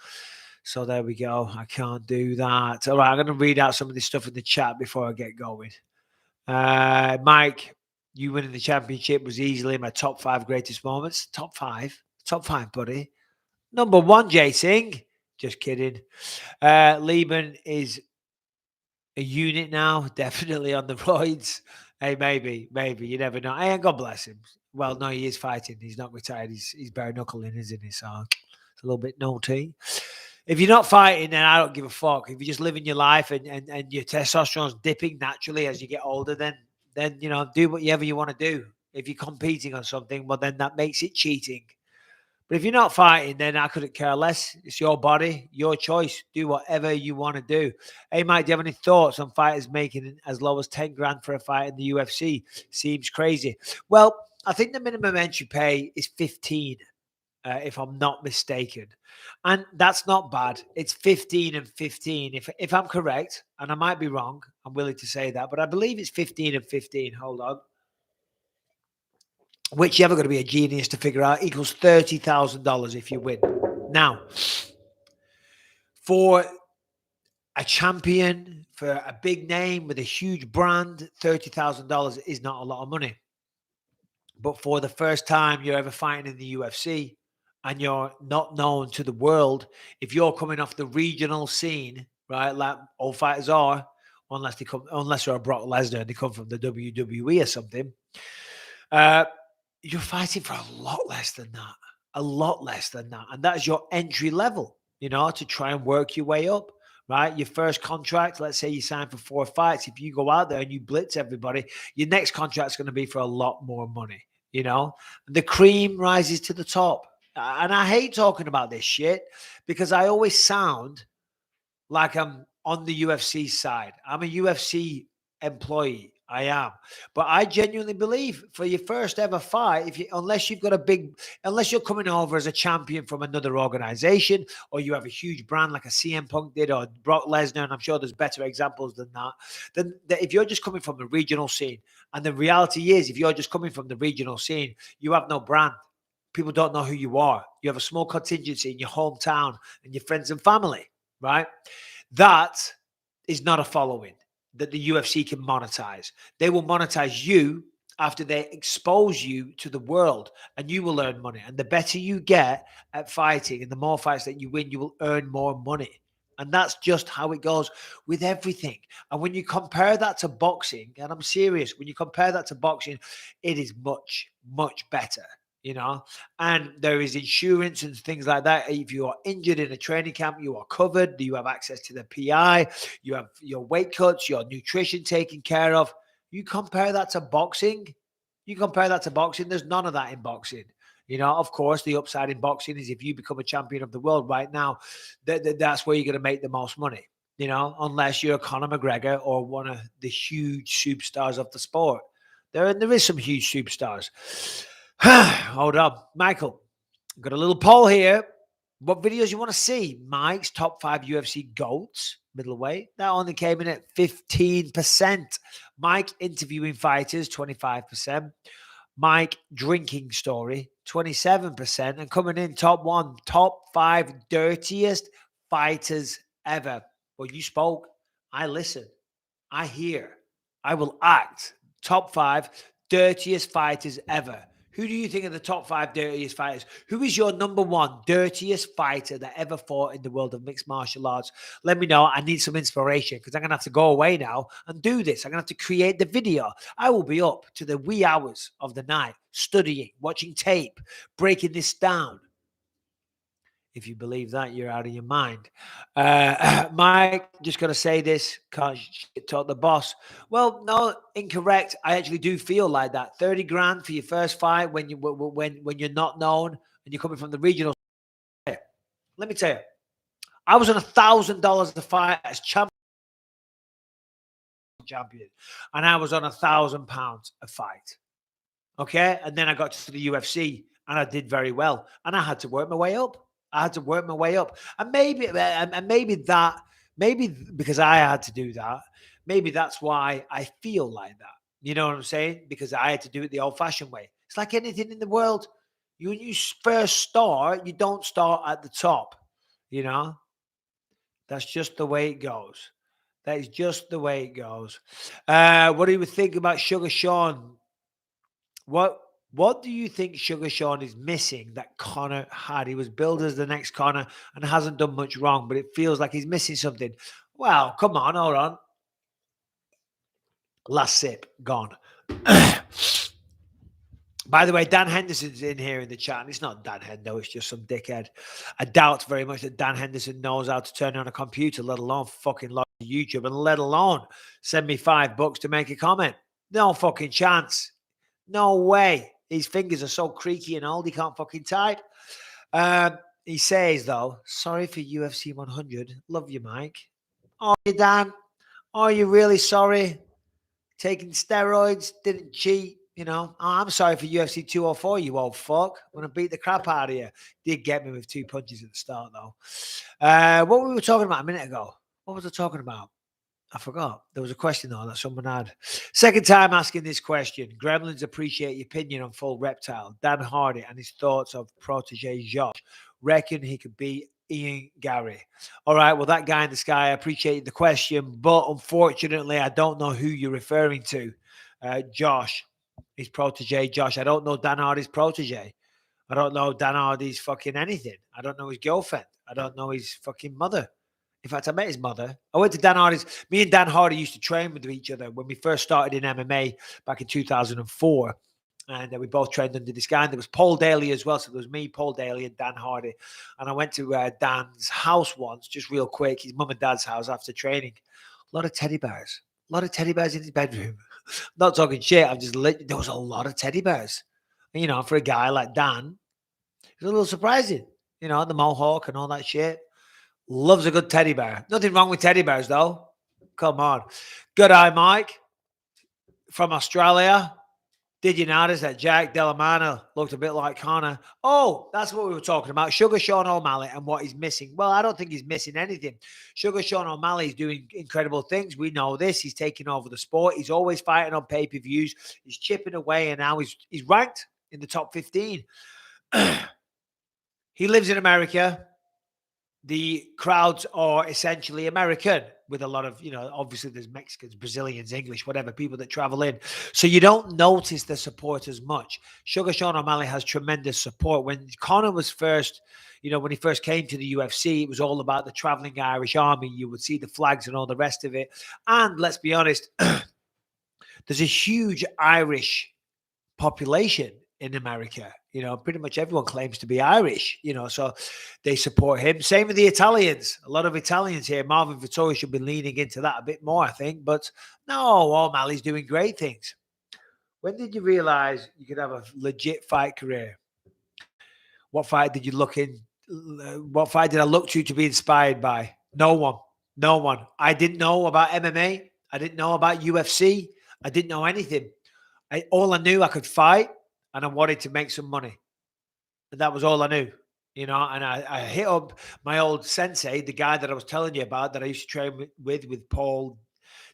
So there we go. I can't do that. All right, I'm going to read out some of this stuff in the chat before I get going. Mike, you winning the championship was easily my top 5 greatest moments. Top 5? Top 5, buddy. Number 1, Jay Singh. Just kidding. Lieben is a unit now. Definitely on the roids. Hey, maybe. You never know. Hey, God bless him. Well, no, he is fighting. He's not retired. He's bare knuckling, isn't he? So it's a little bit naughty. If you're not fighting, then I don't give a fuck. If you're just living your life and your testosterone's dipping naturally as you get older, then you know, do whatever you want to do. If you're competing on something, well, then that makes it cheating. But if you're not fighting, then I couldn't care less. It's your body, your choice. Do whatever you want to do. Hey, Mike, do you have any thoughts on fighters making as low as 10 grand for a fight in the UFC? Seems crazy. Well, I think the minimum entry pay is 15. If I'm not mistaken. And that's not bad. It's 15 and 15. If I'm correct, and I might be wrong, I'm willing to say that, but I believe it's 15 and 15. Hold on. Which you're ever going to be a genius to figure out equals $30,000 if you win. Now, for a champion, for a big name with a huge brand, $30,000 is not a lot of money. But for the first time you're ever fighting in the UFC, and you're not known to the world, if you're coming off the regional scene, right, like all fighters are, unless they're a Brock Lesnar and they come from the WWE or something, you're fighting for a lot less than that. A lot less than that. And that is your entry level, to try and work your way up, right? Your first contract, let's say you sign for 4 fights. If you go out there and you blitz everybody, your next contract's going to be for a lot more money, The cream rises to the top. And I hate talking about this shit because I always sound like I'm on the UFC side. I'm a UFC employee. I am. But I genuinely believe for your first ever fight, unless you're coming over as a champion from another organization, or you have a huge brand like a CM Punk did or Brock Lesnar, and I'm sure there's better examples than that, then if you're just coming from the regional scene, and the reality is, if you're just coming from the regional scene, you have no brand. People don't know who you are. You have a small contingency in your hometown and your friends and family, right? That is not a following that the UFC can monetize. They will monetize you after they expose you to the world, and you will earn money. And the better you get at fighting and the more fights that you win, you will earn more money. And that's just how it goes with everything. And when you compare that to boxing, and I'm serious, when you compare that to boxing, it is much, much better. And there is insurance and things like that. If you are injured in a training camp, you are covered. You have access to the PI. You have your weight cuts, your nutrition taken care of. You compare that to boxing. There's none of that in boxing. Of course, the upside in boxing is if you become a champion of the world right now, that's where you're going to make the most money. Unless you're Conor McGregor or one of the huge superstars of the sport. There is some huge superstars. Hold on. Michael, got a little poll here. What videos you want to see? Mike's top 5 UFC GOATs, middleweight. That only came in at 15%. Mike interviewing fighters, 25%. Mike drinking story, 27%. And coming in top 5 dirtiest fighters ever. Well, you spoke. I listen. I hear. I will act. Top 5 dirtiest fighters ever. Who do you think are the top 5 dirtiest fighters? Who is your number 1 dirtiest fighter that ever fought in the world of mixed martial arts? Let me know. I need some inspiration because I'm going to have to go away now and do this. I'm going to have to create the video. I will be up to the wee hours of the night studying, watching tape, breaking this down. If you believe that, you're out of your mind. Mike, just got to say this. Can't shit talk the boss. Well, no, incorrect. I actually do feel like that. 30 grand for your first fight when you're not known and you're coming from the regional. Let me tell you, I was on $1,000 to fight as champion, and I was on £1,000 a fight. Okay, and then I got to the UFC and I did very well, and I had to work my way up. And maybe because I had to do that, maybe that's why I feel like that. You know what I'm saying? Because I had to do it the old-fashioned way. It's like anything in the world. When you first start, you don't start at the top. That's just the way it goes. That is just the way it goes. What do you think about Sugar Sean? What do you think Sugar Sean is missing that Conor had? He was billed as the next Conor and hasn't done much wrong, but it feels like he's missing something. Well, come on, hold on. Last sip, gone. By the way, Dan Henderson's in here in the chat, and it's not Dan Hendo, it's just some dickhead. I doubt very much that Dan Henderson knows how to turn on a computer, let alone fucking log YouTube, and let alone send me $5 to make a comment. No fucking chance. No way. His fingers are so creaky and old, he can't fucking type. He says, though, sorry for UFC 100. Love you, Mike. Oh, you, Dan? Are you really sorry? Taking steroids, didn't cheat, Oh, I'm sorry for UFC 204, you old fuck. I'm going to beat the crap out of you. Did get me with 2 punches at the start, though. What we were talking about a minute ago. What was I talking about? I forgot. There was a question, though, that someone had. Second time asking this question. Gremlins appreciate your opinion on Full Reptile. Dan Hardy and his thoughts of protege Josh. Reckon he could be Ian Gary. All right, well, that guy in the sky, I appreciate the question, but unfortunately, I don't know who you're referring to. Josh, his protege Josh. I don't know Dan Hardy's protege. I don't know Dan Hardy's fucking anything. I don't know his girlfriend. I don't know his fucking mother. In fact, I met his mother. I went to Dan Hardy's. Me and Dan Hardy used to train with each other when we first started in MMA back in 2004. And we both trained under this guy. And there was Paul Daly as well. So there was me, Paul Daly, and Dan Hardy. And I went to Dan's house once, just real quick, his mum and dad's house after training. A lot of teddy bears. A lot of teddy bears in his bedroom. Not talking shit. There was a lot of teddy bears. And, you know, for a guy like Dan, it's a little surprising. You know, the mohawk and all that shit. Loves a good teddy bear. Nothing wrong with teddy bears, though. Come on. Good eye, Mike. From Australia. Did you notice that Jack Dellamano looked a bit like Conor? Oh, that's what we were talking about. Sugar Sean O'Malley and what he's missing. Well, I don't think he's missing anything. Sugar Sean O'Malley is doing incredible things. We know this. He's taking over the sport. He's always fighting on pay-per-views. He's chipping away, and now he's ranked in the top 15. He lives in America. The crowds are essentially American with a lot of, you know, obviously there's Mexicans, Brazilians, English, whatever, people that travel in. So you don't notice the support as much. Sugar Sean O'Malley has tremendous support. When Conor was first, you know, when he first came to the UFC, it was all about the traveling Irish army. You would see the flags and all the rest of it. And let's be honest, there's a huge Irish population in America. You know, pretty much everyone claims to be Irish, you know, so they support him. Same with the Italians. A lot of Italians here. Marvin Vettori should be leaning into that a bit more, I think. But no, O'Malley's doing great things. When did you realize you could have a legit fight career? What fight did you look in? What fight did I look to be inspired by? No one. No one. I didn't know about MMA. I didn't know about UFC. I didn't know anything. All I knew, I could fight. And I wanted to make some money. And that was all I knew, you know. And I hit up my old sensei, the guy that I was telling you about that I used to train with Paul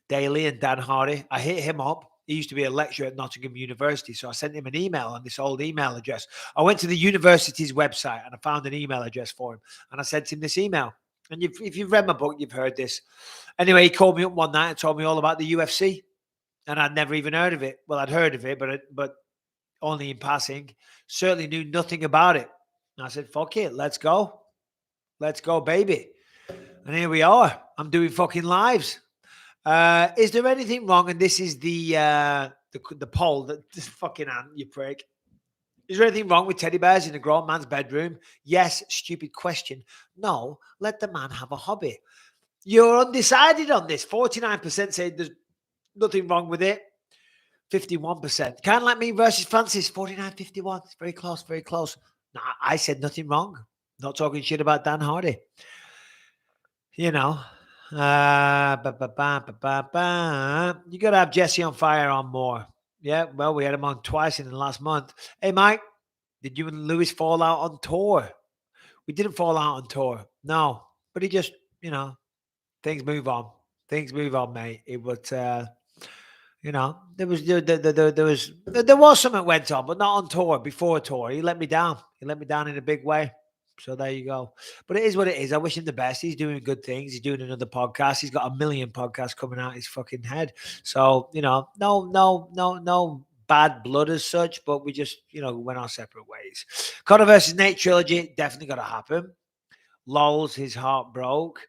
Daly and Dan Hardy. I hit him up. He used to be a lecturer at Nottingham University. So I sent him an email on this old email address. I went to the university's website and I found an email address for him. And I sent him this email. And if you've read my book, you've heard this. Anyway, he called me up one night and told me all about the UFC. And I'd never even heard of it. Well, I'd heard of it, but only in passing, certainly knew nothing about it. And I said, fuck it, let's go. Let's go, baby. And here we are. I'm doing fucking lives. Is there anything wrong? And this is the poll that this fucking ant, you prick. Is there anything wrong with teddy bears in a grown man's bedroom? Yes, stupid question. No, let the man have a hobby. You're undecided on this. 49% say there's nothing wrong with it. 51%. Kind of like me versus Francis, 49-51. It's very close, very close. Nah, I said nothing wrong. Not talking shit about Dan Hardy. You know. You got to have Jesse on fire on more. Yeah, well, we had him on twice in the last month. Hey, Mike, did you and Lewis fall out on tour? We didn't fall out on tour. No, but he just, you know, things move on. Things move on, mate. It was... you know, there was something that went on, but not on tour, before tour. He let me down. He let me down in a big way. So there you go. But it is what it is. I wish him the best. He's doing good things. He's doing another podcast. He's got 1 million podcasts coming out his fucking head. So, you know, no bad blood as such, but we just, you know, went our separate ways. Conor versus Nate trilogy, definitely got to happen. Lols, his heart broke.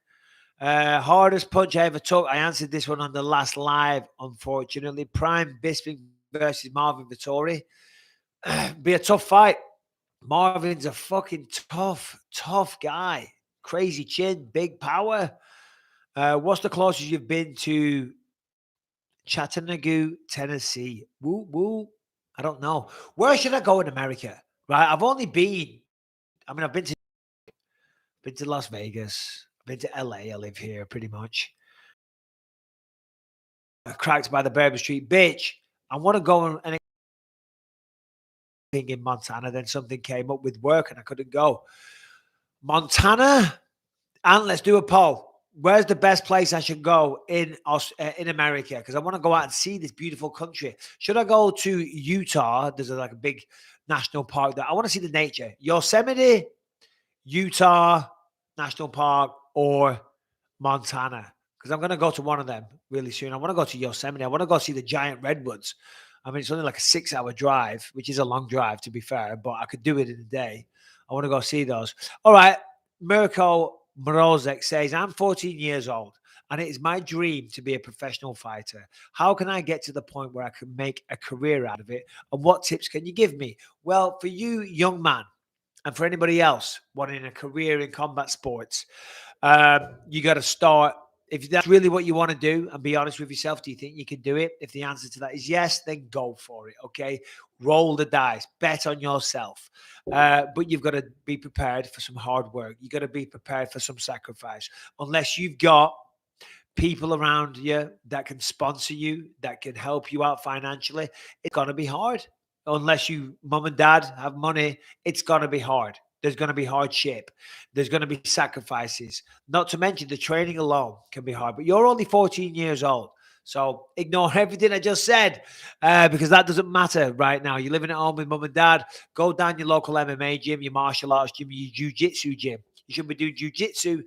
Hardest punch I ever took. I answered this one on the last live, unfortunately. Prime Bisping versus Marvin Vettori. Be a tough fight. Marvin's a fucking tough guy. Crazy chin, big power. What's the closest you've been to Chattanooga, Tennessee? Woo, woo. I don't know. Where should I go in America? Right? I've been to Las Vegas. Been to LA. I live here pretty much. Cracked by the Beverage Street. Bitch, I want to go and in Montana. Then something came up with work and I couldn't go. Montana? And let's do a poll. Where's the best place I should go in America? Because I want to go out and see this beautiful country. Should I go to Utah? There's like a big national park there. I want to see the nature. Yosemite, Utah National Park, or Montana, because I'm going to go to one of them really soon. I want to go to Yosemite. I want to go see the giant redwoods. I mean, it's only like a 6-hour drive, which is a long drive, to be fair, but I could do it in a day. I want to go see those. All right. Mirko Morozek says, I'm 14 years old and it is my dream to be a professional fighter. How can I get to the point where I can make a career out of it? And what tips can you give me? Well, for you, young man, and for anybody else wanting a career in combat sports, you got to start. If that's really what you want to do, and be honest with yourself, do you think you can do it? If the answer to that is yes, then go for it. Okay, roll the dice, bet on yourself. But you've got to be prepared for some hard work. You got to be prepared for some sacrifice. Unless you've got people around you that can sponsor you, that can help you out financially, it's gonna be hard. Unless you, mom and dad, have money, it's gonna be hard. There's going to be hardship. There's going to be sacrifices. Not to mention the training alone can be hard. But you're only 14 years old. So ignore everything I just said because that doesn't matter right now. You're living at home with mum and dad. Go down your local MMA gym, your martial arts gym, your jiu-jitsu gym. You should be doing jiu-jitsu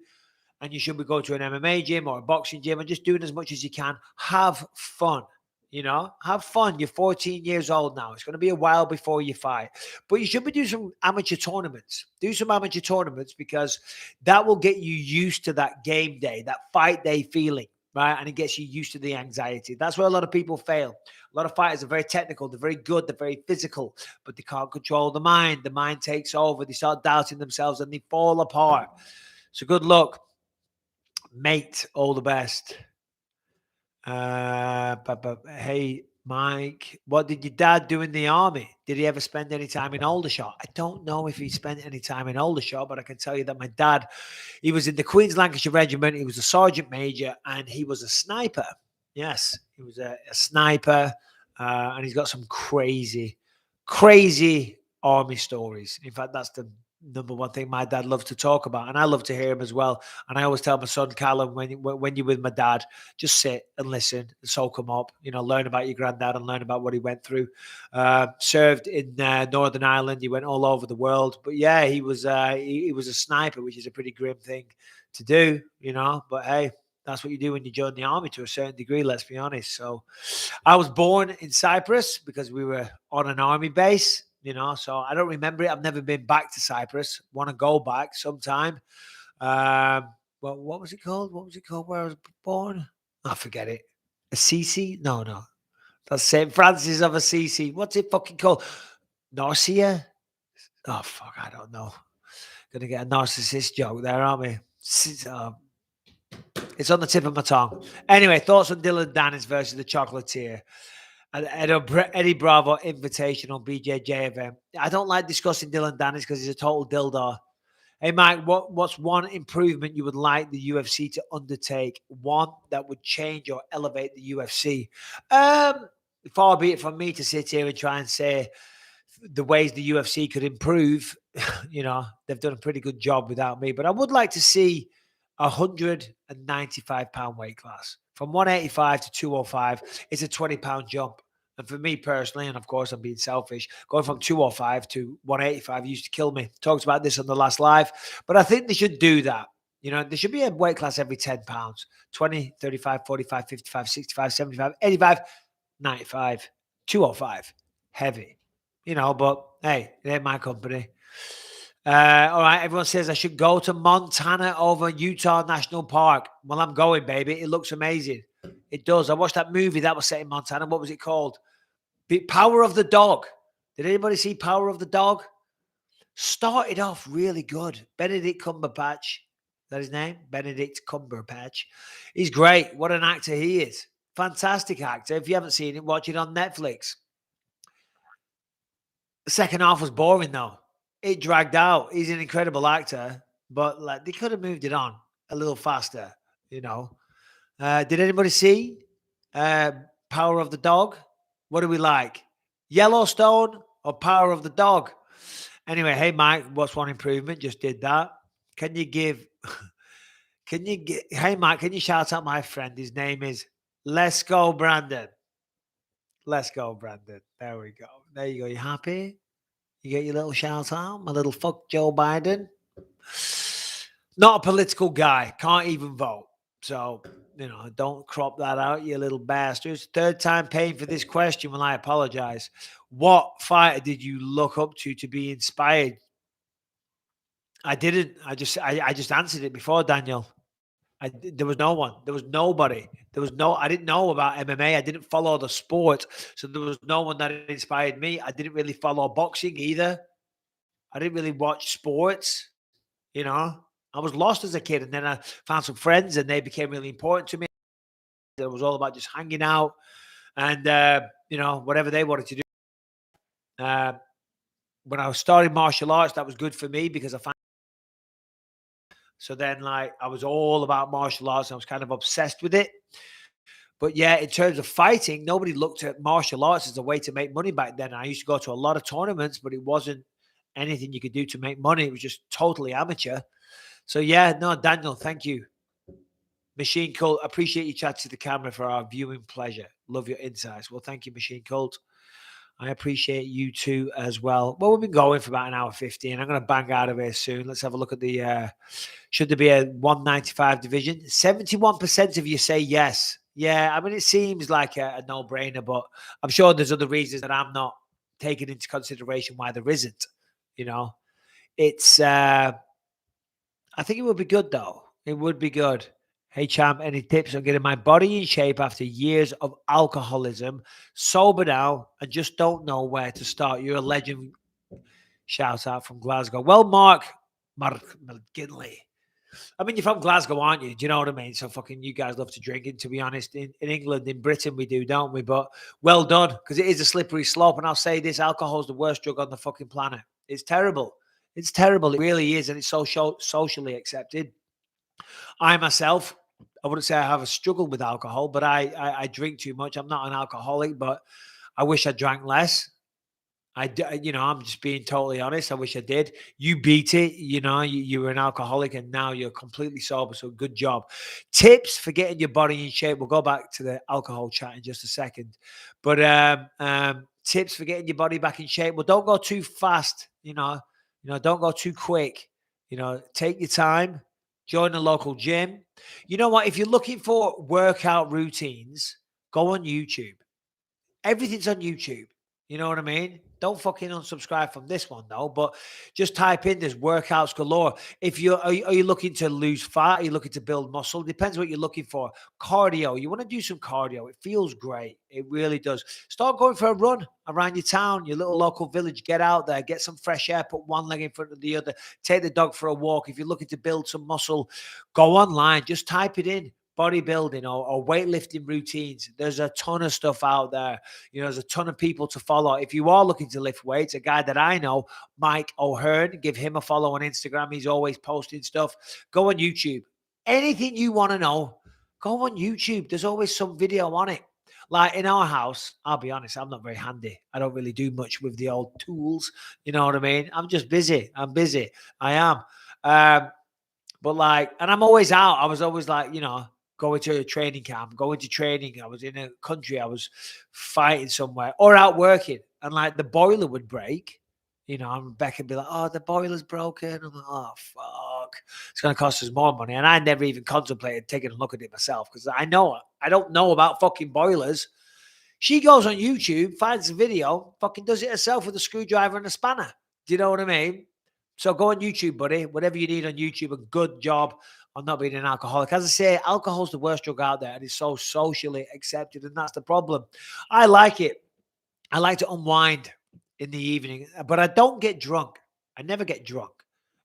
and you should be going to an MMA gym or a boxing gym and just doing as much as you can. Have fun. You know, have fun. You're 14 years old now. It's going to be a while before you fight. But you should be doing some amateur tournaments. Do some amateur tournaments because that will get you used to that game day, that fight day feeling, right? And it gets you used to the anxiety. That's where a lot of people fail. A lot of fighters are very technical. They're very good. They're very physical. But they can't control the mind. The mind takes over. They start doubting themselves and they fall apart. So good luck, mate. All the best. Hey, Mike, what did your dad do in the army? Did he ever spend any time in Aldershot? I don't know if he spent any time in Aldershot, but I can tell you that my dad, he was in the Queen's Lancashire Regiment. He was a sergeant major and he was a sniper. Yes, he was a sniper and he's got some crazy army stories. In fact, that's the number one thing my dad loves to talk about, and I love to hear him as well. And I always tell my son Callum, when you're with my dad, just sit and listen and soak him up. You know, learn about your granddad and learn about what he went through. Served in Northern Ireland. He went all over the world. But yeah, he was a sniper, which is a pretty grim thing to do. You know, but hey, that's what you do when you join the army to a certain degree. Let's be honest. So, I was born in Cyprus because we were on an army base. You know, so I don't remember it. I've never been back to Cyprus. Want to go back sometime. Well, what was it called? What was it called where I was born? I forget it. Assisi? No. That's St. Francis of Assisi. What's it fucking called? Narcia? Oh, fuck, I don't know. Gonna get a narcissist joke there, aren't we? It's on the tip of my tongue. Anyway, thoughts on Dylan Dennis versus the Chocolatier at Eddie Bravo Invitational BJJ event. I don't like discussing Dylan Dennis because he's a total dildo. Hey, Mike, what's one improvement you would like the UFC to undertake? One that would change or elevate the UFC? Far be it from me to sit here and try and say the ways the UFC could improve. You know, they've done a pretty good job without me. But I would like to see a 195-pound weight class. From 185 to 205, it's a 20-pound jump. And for me personally, and of course I'm being selfish, going from 205 to 185 used to kill me. Talked about this on the last live. But I think they should do that. You know, there should be a weight class every 10 pounds. 20, 35, 45, 55, 65, 75, 85, 95, 205. Heavy. You know, but hey, it ain't my company. All right, everyone says I should go to Montana over Utah National Park. Well, I'm going, baby. It looks amazing. It does. I watched that movie that was set in Montana. What was it called? Power of the Dog. Did anybody see Power of the Dog? Started off really good. Benedict Cumberbatch. Is that his name? Benedict Cumberbatch. He's great. What an actor he is. Fantastic actor. If you haven't seen it, watch it on Netflix. The second half was boring, though. It dragged out. He's an incredible actor, but like they could have moved it on a little faster, you know. Did anybody see Power of the Dog? What do we like? Yellowstone or Power of the Dog? Anyway, hey Mike, what's one improvement? Just did that. Hey Mike, can you shout out my friend? His name is Let's Go Brandon. Let's go, Brandon. There we go. There you go. You happy? You get your little shout out, my little fuck Joe Biden. Not a political guy, can't even vote. So, don't crop that out, you little bastards. Third time paying for this question. Well, I apologize. What fighter did you look up to be inspired? I didn't. I just answered it before, Daniel. There was no one. There was nobody. I didn't know about MMA. I didn't follow the sport. So there was no one that inspired me. I didn't really follow boxing either. I didn't really watch sports, I was lost as a kid, and then I found some friends and they became really important to me. It was all about just hanging out and, whatever they wanted to do. When I was starting martial arts, that was good for me because I found. So then, I was all about martial arts. I was kind of obsessed with it. But yeah, in terms of fighting, nobody looked at martial arts as a way to make money back then. I used to go to a lot of tournaments, but it wasn't anything you could do to make money. It was just totally amateur. So yeah, no, Daniel, thank you. Machine Cult, appreciate you chat to the camera for our viewing pleasure. Love your insights. Well, thank you, Machine Cult. I appreciate you too as well. Well, we've been going for about an hour 15. I'm going to bang out of here soon. Let's have a look at the, should there be a 195 division? 71% of you say yes. Yeah, I mean, it seems like a no-brainer, but I'm sure there's other reasons that I'm not taking into consideration why there isn't. It's, I think it would be good though. It would be good. Hey, champ, any tips on getting my body in shape after years of alcoholism? Sober now and just don't know where to start. You're a legend. Shout out from Glasgow. Well, Mark McGinley. I mean, you're from Glasgow, aren't you? Do you know what I mean? So fucking you guys love to drink. And to be honest, in England, in Britain, we do, don't we? But well done, because it is a slippery slope. And I'll say this, alcohol is the worst drug on the fucking planet. It's terrible. It's terrible. It really is. And it's so socially accepted. I myself, I wouldn't say I have a struggle with alcohol, but I drink too much. I'm not an alcoholic, but I wish I drank less. I'm just being totally honest. I wish I did. You beat it. You were an alcoholic and now you're completely sober. So good job. Tips for getting your body in shape. We'll go back to the alcohol chat in just a second. But tips for getting your body back in shape. Well, don't go too fast. Don't go too quick. Take your time. Join a local gym. You know what? If you're looking for workout routines, go on YouTube. Everything's on YouTube. You know what I mean? Don't fucking unsubscribe from this one though, but just type in there's workouts galore. If are you looking to lose fat? Are you looking to build muscle? Depends what you're looking for. Cardio. You want to do some cardio. It feels great. It really does. Start going for a run around your town, your little local village. Get out there, get some fresh air, put one leg in front of the other. Take the dog for a walk. If you're looking to build some muscle, go online. Just type it in. Bodybuilding or weightlifting routines. There's a ton of stuff out there. There's a ton of people to follow. If you are looking to lift weights, a guy that I know, Mike O'Hearn, give him a follow on Instagram. He's always posting stuff. Go on YouTube. Anything you want to know, go on YouTube. There's always some video on it. Like in our house, I'll be honest, I'm not very handy. I don't really do much with the old tools. You know what I mean? I'm just busy. I'm busy. I am. But and I'm always out. I was always going to a training camp, going to training. I was in a country, I was fighting somewhere or out working, and the boiler would break, and Rebecca would be like, oh, the boiler's broken. I'm like, oh, fuck. It's going to cost us more money. And I never even contemplated taking a look at it myself because I don't know about fucking boilers. She goes on YouTube, finds a video, fucking does it herself with a screwdriver and a spanner. Do you know what I mean? So go on YouTube, buddy. Whatever you need on YouTube, a good job on not being an alcoholic. As I say, alcohol's the worst drug out there and it's so socially accepted, and that's the problem. I like it. I like to unwind in the evening, but I don't get drunk. I never get drunk.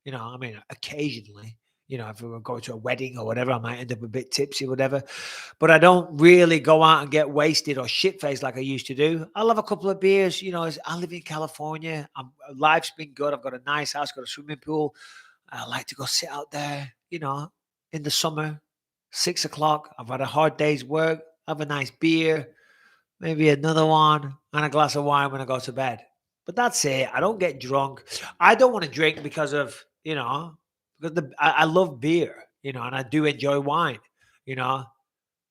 Occasionally, if we were going to a wedding or whatever, I might end up a bit tipsy or whatever. But I don't really go out and get wasted or shit-faced like I used to do. I'll have a couple of beers. I live in California. Life's been good. I've got a nice house, got a swimming pool. I like to go sit out there, in the summer, 6 o'clock. I've had a hard day's work. Have a nice beer, maybe another one, and a glass of wine when I go to bed. But that's it. I don't get drunk. I don't want to drink because of, because I love beer, and I do enjoy wine, and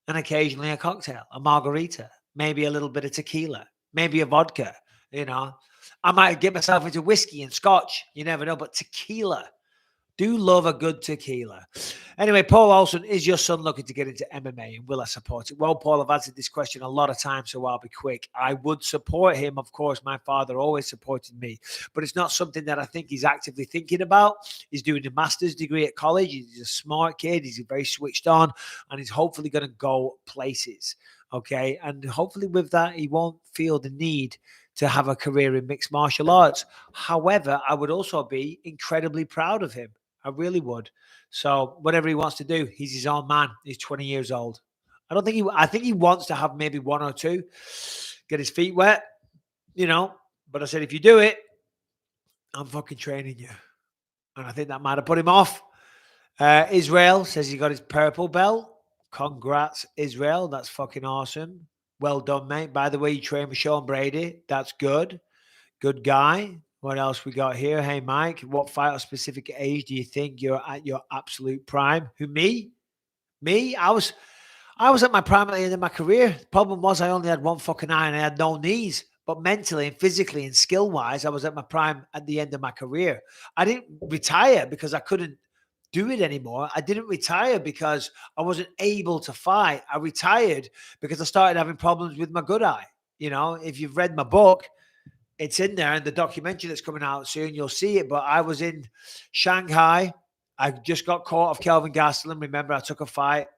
occasionally a cocktail, a margarita, maybe a little bit of tequila, maybe a vodka, I might get myself into whiskey and scotch. You never know, but tequila, Do love a good tequila. Anyway, Paul Olsen, is your son looking to get into MMA and will I support it? Well, Paul, I've answered this question a lot of times, so I'll be quick. I would support him. Of course, my father always supported me, but it's not something that I think he's actively thinking about. He's doing a master's degree at college. He's a smart kid. He's very switched on, and he's hopefully going to go places. Okay. And hopefully with that, he won't feel the need to have a career in mixed martial arts. However, I would also be incredibly proud of him. I really would. So whatever he wants to do, he's his own man. He's 20 years old. I think he wants to have maybe one or two, get his feet wet, But I said, if you do it, I'm fucking training you. And I think that might have put him off. Israel says he got his purple belt. Congrats, Israel. That's fucking awesome. Well done, mate. By the way, you train with Sean Brady. That's good. Good guy. What else we got here? Hey, Mike, what fight or specific age do you think you're at your absolute prime? Who, me? Me? I was at my prime at the end of my career. The problem was I only had one fucking eye and I had no knees. But mentally and physically and skill-wise, I was at my prime at the end of my career. I didn't retire because I couldn't do it anymore. I didn't retire because I wasn't able to fight. I retired because I started having problems with my good eye. If you've read my book, it's in there, and the documentary that's coming out soon, you'll see it. But I was in Shanghai. I just got caught of Kelvin Gastelum. Remember, I took a fight,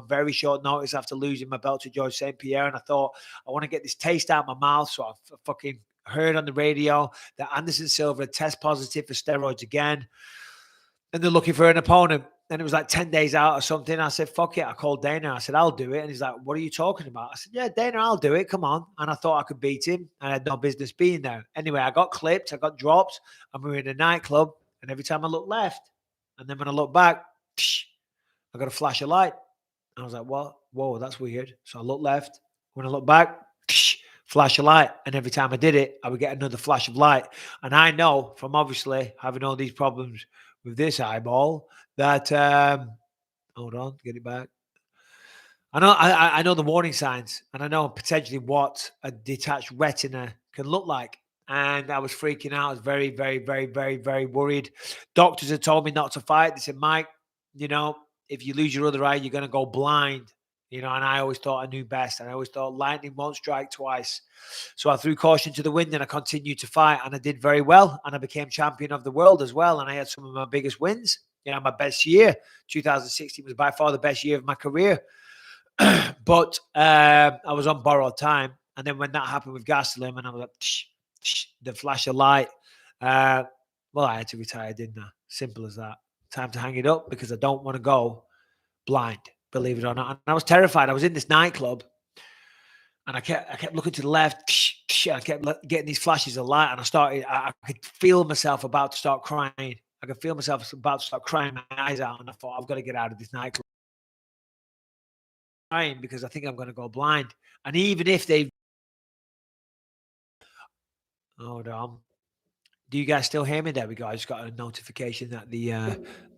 very short notice after losing my belt to George St. Pierre. And I thought, I want to get this taste out of my mouth. So I fucking heard on the radio that Anderson Silva had test positive for steroids again. And they're looking for an opponent. And it was like 10 days out or something. I said, fuck it. I called Dana. I said, I'll do it. And he's like, what are you talking about? I said, yeah, Dana, I'll do it. Come on. And I thought I could beat him. I had no business being there. Anyway, I got clipped. I got dropped. And we were in a nightclub. And every time I looked left, and then when I looked back, I got a flash of light. And I was like, what? Whoa, that's weird. So I looked left. When I looked back, flash of light. And every time I did it, I would get another flash of light. And I know from obviously having all these problems with this eyeball that hold on, get it back. I know the warning signs, and I know potentially what a detached retina can look like. And I was freaking out. I was very, very, very, very, very worried. Doctors had told me not to fight. They said, Mike, if you lose your other eye, you're going to go blind. And I always thought I knew best. And I always thought lightning won't strike twice. So I threw caution to the wind and I continued to fight. And I did very well. And I became champion of the world as well. And I had some of my biggest wins. My best year, 2016, was by far the best year of my career. But I was on borrowed time. And then when that happened with Gastelum, and I was like, the flash of light. I had to retire, didn't I? Simple as that. Time to hang it up because I don't want to go blind, believe it or not. And I was terrified. I was in this nightclub and I kept looking to the left. I kept getting these flashes of light, and I could feel myself about to start crying. I could feel myself about to start crying my eyes out, and I thought, I've got to get out of this nightclub. Because I think I'm going to go blind. And even if they... Hold on. Do you guys still hear me? There we go. I just got a notification that the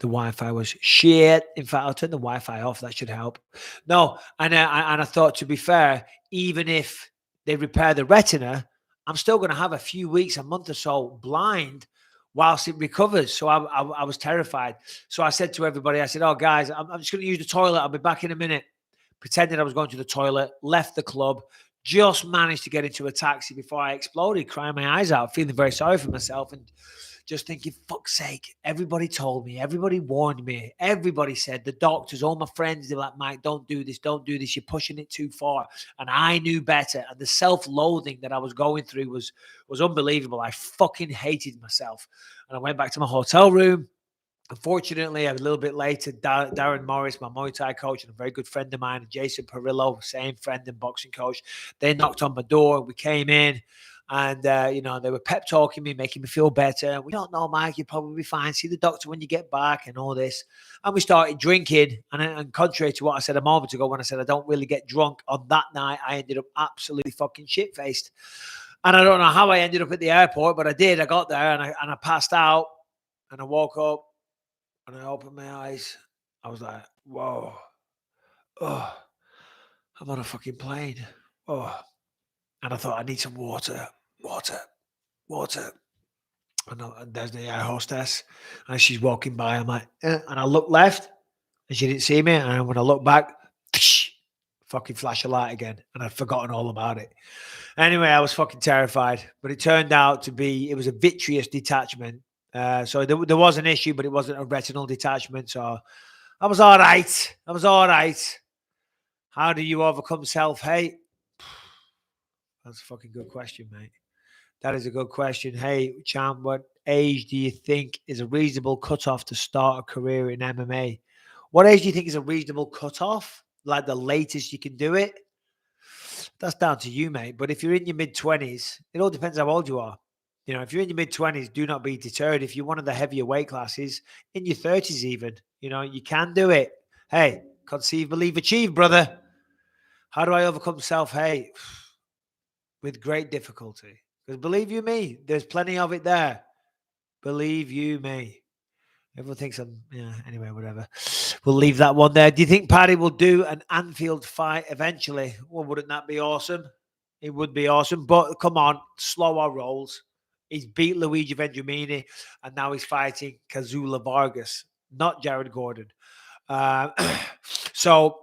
Wi-Fi was shit. In fact, I'll turn the Wi-Fi off. That should help. No, and I thought, to be fair, even if they repair the retina, I'm still going to have a few weeks, a month or so blind whilst it recovers. So I was terrified. So I said to everybody, I said, oh, guys, I'm just going to use the toilet. I'll be back in a minute. Pretended I was going to the toilet, left the club, just managed to get into a taxi before I exploded, crying my eyes out, feeling very sorry for myself and just thinking, fuck's sake, everybody told me, everybody warned me, everybody said, the doctors, all my friends, they're like, Mike, don't do this, you're pushing it too far. And I knew better. And the self-loathing that I was going through was unbelievable. I fucking hated myself. And I went back to my hotel room. Unfortunately, a little bit later, Darren Morris, my Muay Thai coach and a very good friend of mine, and Jason Perillo, same friend and boxing coach, they knocked on my door. We came in and, they were pep talking me, making me feel better. We don't know, Mike, you'll probably be fine. See the doctor when you get back and all this. And we started drinking. And contrary to what I said a moment ago when I said I don't really get drunk, on that night, I ended up absolutely fucking shit-faced. And I don't know how I ended up at the airport, but I did. I got there and I passed out and I woke up. And I opened my eyes. I was like, whoa. Oh, I'm on a fucking plane. Oh. And I thought, I need some water. And there's the air hostess, and she's walking by. I'm like, and I look left, and she didn't see me. And when I look back, fucking flash a light again, and I'd forgotten all about it. Anyway, I was fucking terrified, but it turned out to be it was a vitreous detachment. So there was an issue, but it wasn't a retinal detachment. So I was all right. I was all right. How do you overcome self-hate? That's a fucking good question, mate. That is a good question. Hey, champ, what age do you think is a reasonable cutoff to start a career in MMA? What age do you think is a reasonable cutoff? Like the latest you can do it? That's down to you, mate. But if you're in your mid-20s, it all depends how old you are. You know, if you're in your mid-20s, do not be deterred. If you're one of the heavier weight classes, in your 30s even, you know, you can do it. Hey, conceive, believe, achieve, brother. How do I overcome self-hate? With great difficulty. Because believe you me, there's plenty of it there. Believe you me. Everyone thinks I'm, yeah, anyway, whatever. We'll leave that one there. Do you think Paddy will do an Anfield fight eventually? Well, wouldn't that be awesome? It would be awesome. But come on, slow our rolls. He's beat Luigi Vendramini, and now he's fighting Kazula Vargas, not Jared Gordon. So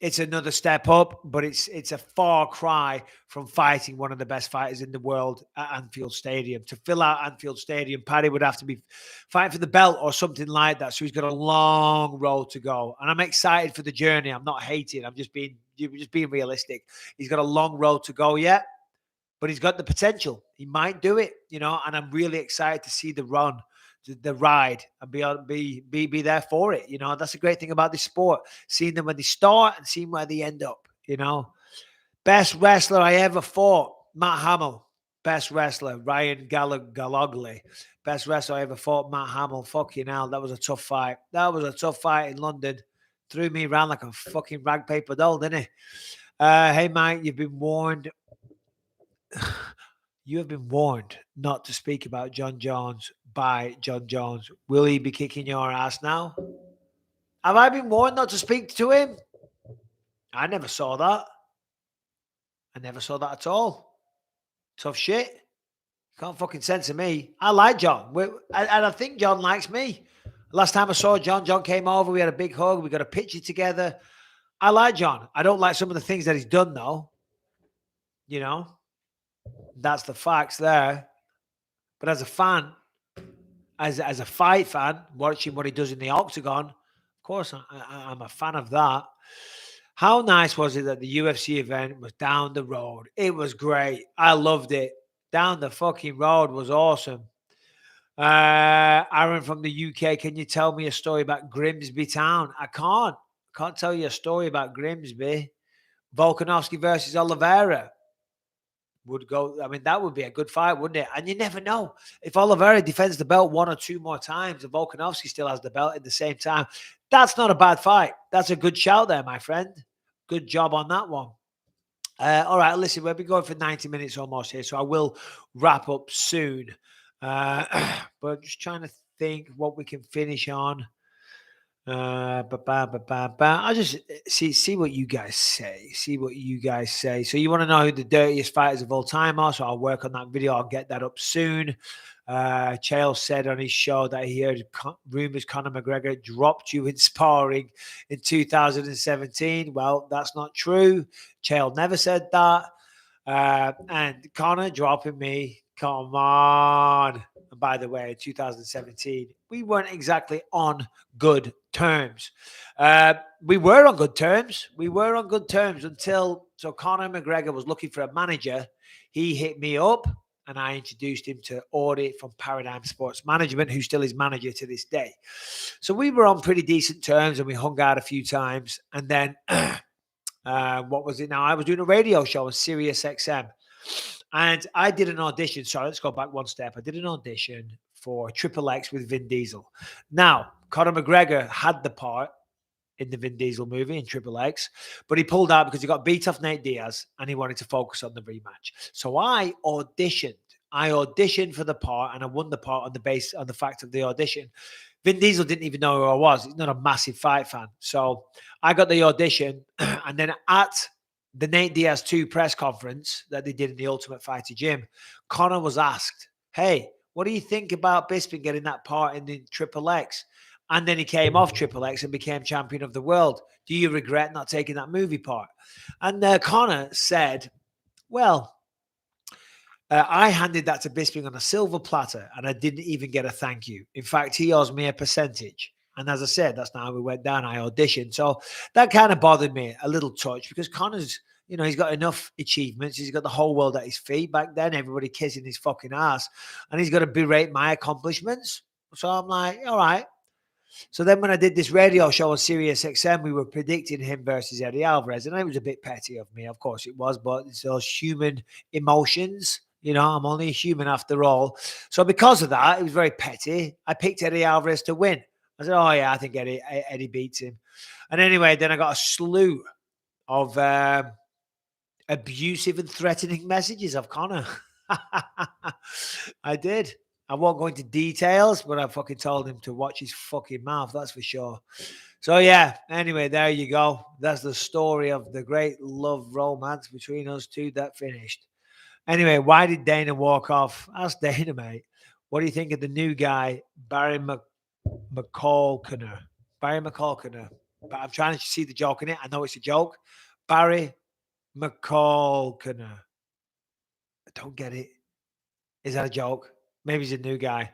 it's another step up, but it's a far cry from fighting one of the best fighters in the world at Anfield Stadium. To fill out Anfield Stadium, Paddy would have to be fighting for the belt or something like that. So he's got a long road to go. And I'm excited for the journey. I'm not hating. I'm just being realistic. He's got a long road to go yet, but he's got the potential. He might do it, you know, and I'm really excited to see the run, the ride, and be there for it. You know, that's a great thing about this sport. Seeing them when they start and seeing where they end up, you know. Best wrestler I ever fought, Matt Hamill. Best wrestler, Ryan Gallogly. Best wrestler I ever fought, Matt Hamill. Fucking hell, that was a tough fight. That was a tough fight in London. Threw me around like a fucking rag paper doll, didn't he? Hey, Mike, you've been warned. You have been warned not to speak about John Jones by John Jones. Will he be kicking your ass now? Have I been warned not to speak to him? I never saw that. I never saw that at all. Tough shit. Can't fucking censor me. I like John. And I think John likes me. Last time I saw John, John came over. We had a big hug. We got a picture together. I like John. I don't like some of the things that he's done, though. You know? That's the facts there. But as a fan, as a fight fan, watching what he does in the octagon, of course, I'm a fan of that. How nice was it that the UFC event was down the road? It was great. I loved it. Down the fucking road was awesome. Aaron from the UK, can you tell me a story about Grimsby Town? I can't tell you a story about Grimsby. Volkanovski versus Oliveira would go. I mean, that would be a good fight, wouldn't it? And you never know. If Oliveira defends the belt one or two more times and Volkanovski still has the belt at the same time, that's not a bad fight. That's a good shout there, my friend. Good job on that one. All right, listen, we've been going for 90 minutes almost here, so I will wrap up soon. But just trying to think what we can finish on. I just see what you guys say. See what you guys say. So you want to know who the dirtiest fighters of all time are? So I'll work on that video. I'll get that up soon. Chael said on his show that he heard rumors Conor McGregor dropped you in sparring in 2017. Well, that's not true. Chael never said that. And Conor dropping me. Come on. And by the way, in 2017, we weren't exactly on good terms. We were on good terms. We were on good terms until Conor McGregor was looking for a manager. He hit me up and I introduced him to Audie from Paradigm Sports Management, who still is manager to this day. So we were on pretty decent terms and we hung out a few times. And then what was it now? I was doing a radio show on Sirius XM. And I did an audition. Sorry, let's go back one step. I did an audition for Triple X with Vin Diesel. Now, Conor McGregor had the part in the Vin Diesel movie in Triple X, but he pulled out because he got beat off Nate Diaz and he wanted to focus on the rematch. So I auditioned. I auditioned for the part and I won the part on the fact of the audition. Vin Diesel didn't even know who I was. He's not a massive fight fan. So I got the audition and then at the Nate Diaz 2 press conference that they did in the Ultimate Fighter gym, Conor was asked, hey, What do you think about Bisping getting that part in the Triple X? And then he came off Triple X and became champion of the world. Do you regret not taking that movie part? And Conor said, well, I handed that to Bisping on a silver platter and I didn't even get a thank you. In fact, he owes me a percentage. And as I said, that's not how we went down. I auditioned. So that kind of bothered me a little touch because Conor's, you know, he's got enough achievements. He's got the whole world at his feet. Back then, everybody kissing his fucking ass. And he's got to berate my accomplishments. So I'm like, all right. So then when I did this radio show on Sirius XM, we were predicting him versus Eddie Alvarez. And it was a bit petty of me. Of course it was. But it's those human emotions. You know, I'm only a human after all. So because of that, it was very petty. I picked Eddie Alvarez to win. I said, oh, yeah, I think Eddie beats him. And anyway, then I got a slew of abusive and threatening messages of Conor. I did. I won't go into details, but I fucking told him to watch his fucking mouth. That's for sure. So, yeah, anyway, there you go. That's the story of the great love romance between us two that finished. Anyway, why did Dana walk off? Ask Dana, mate. What do you think of the new guy, Barry McCulkiner? Barry McCulkiner. But I'm trying to see the joke in it. I know it's a joke. Barry McCulkiner. I don't get it. Is that a joke? Maybe he's a new guy.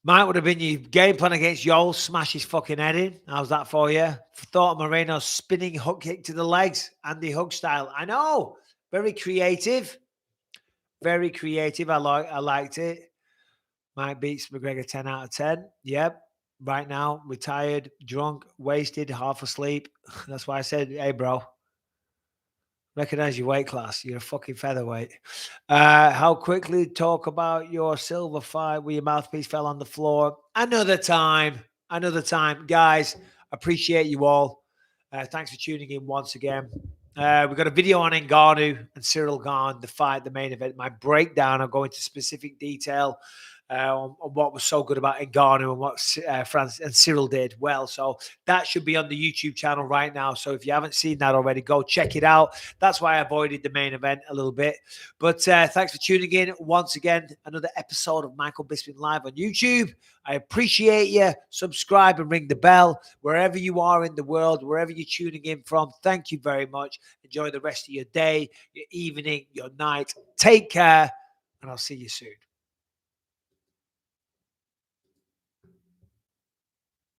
Mine would have been your game plan against Yoel. Smash his fucking head in. How's that for you? Thought Moreno's spinning hook kick to the legs. Andy Hug style. I know. Very creative. Very creative. I liked it. Mike beats McGregor 10 out of 10. Yep. Right now, retired, drunk, wasted, half asleep. That's why I said, hey, bro, recognize your weight class. You're a fucking featherweight. How quickly talk about your silver fight where your mouthpiece fell on the floor. Another time. Guys, appreciate you all. Thanks for tuning in once again. We've got a video on Ngannou and Cyril Gane, the fight, the main event. My breakdown, I'll go into specific detail on what was so good about Ngannou and what France and Cyril did well. So that should be on the YouTube channel right now. So if you haven't seen that already, go check it out. That's why I avoided the main event a little bit. But thanks for tuning in once again. Another episode of Michael Bisping Live on YouTube. I appreciate you. Subscribe and ring the bell wherever you are in the world, wherever you're tuning in from. Thank you very much. Enjoy the rest of your day, your evening, your night. Take care, and I'll see you soon.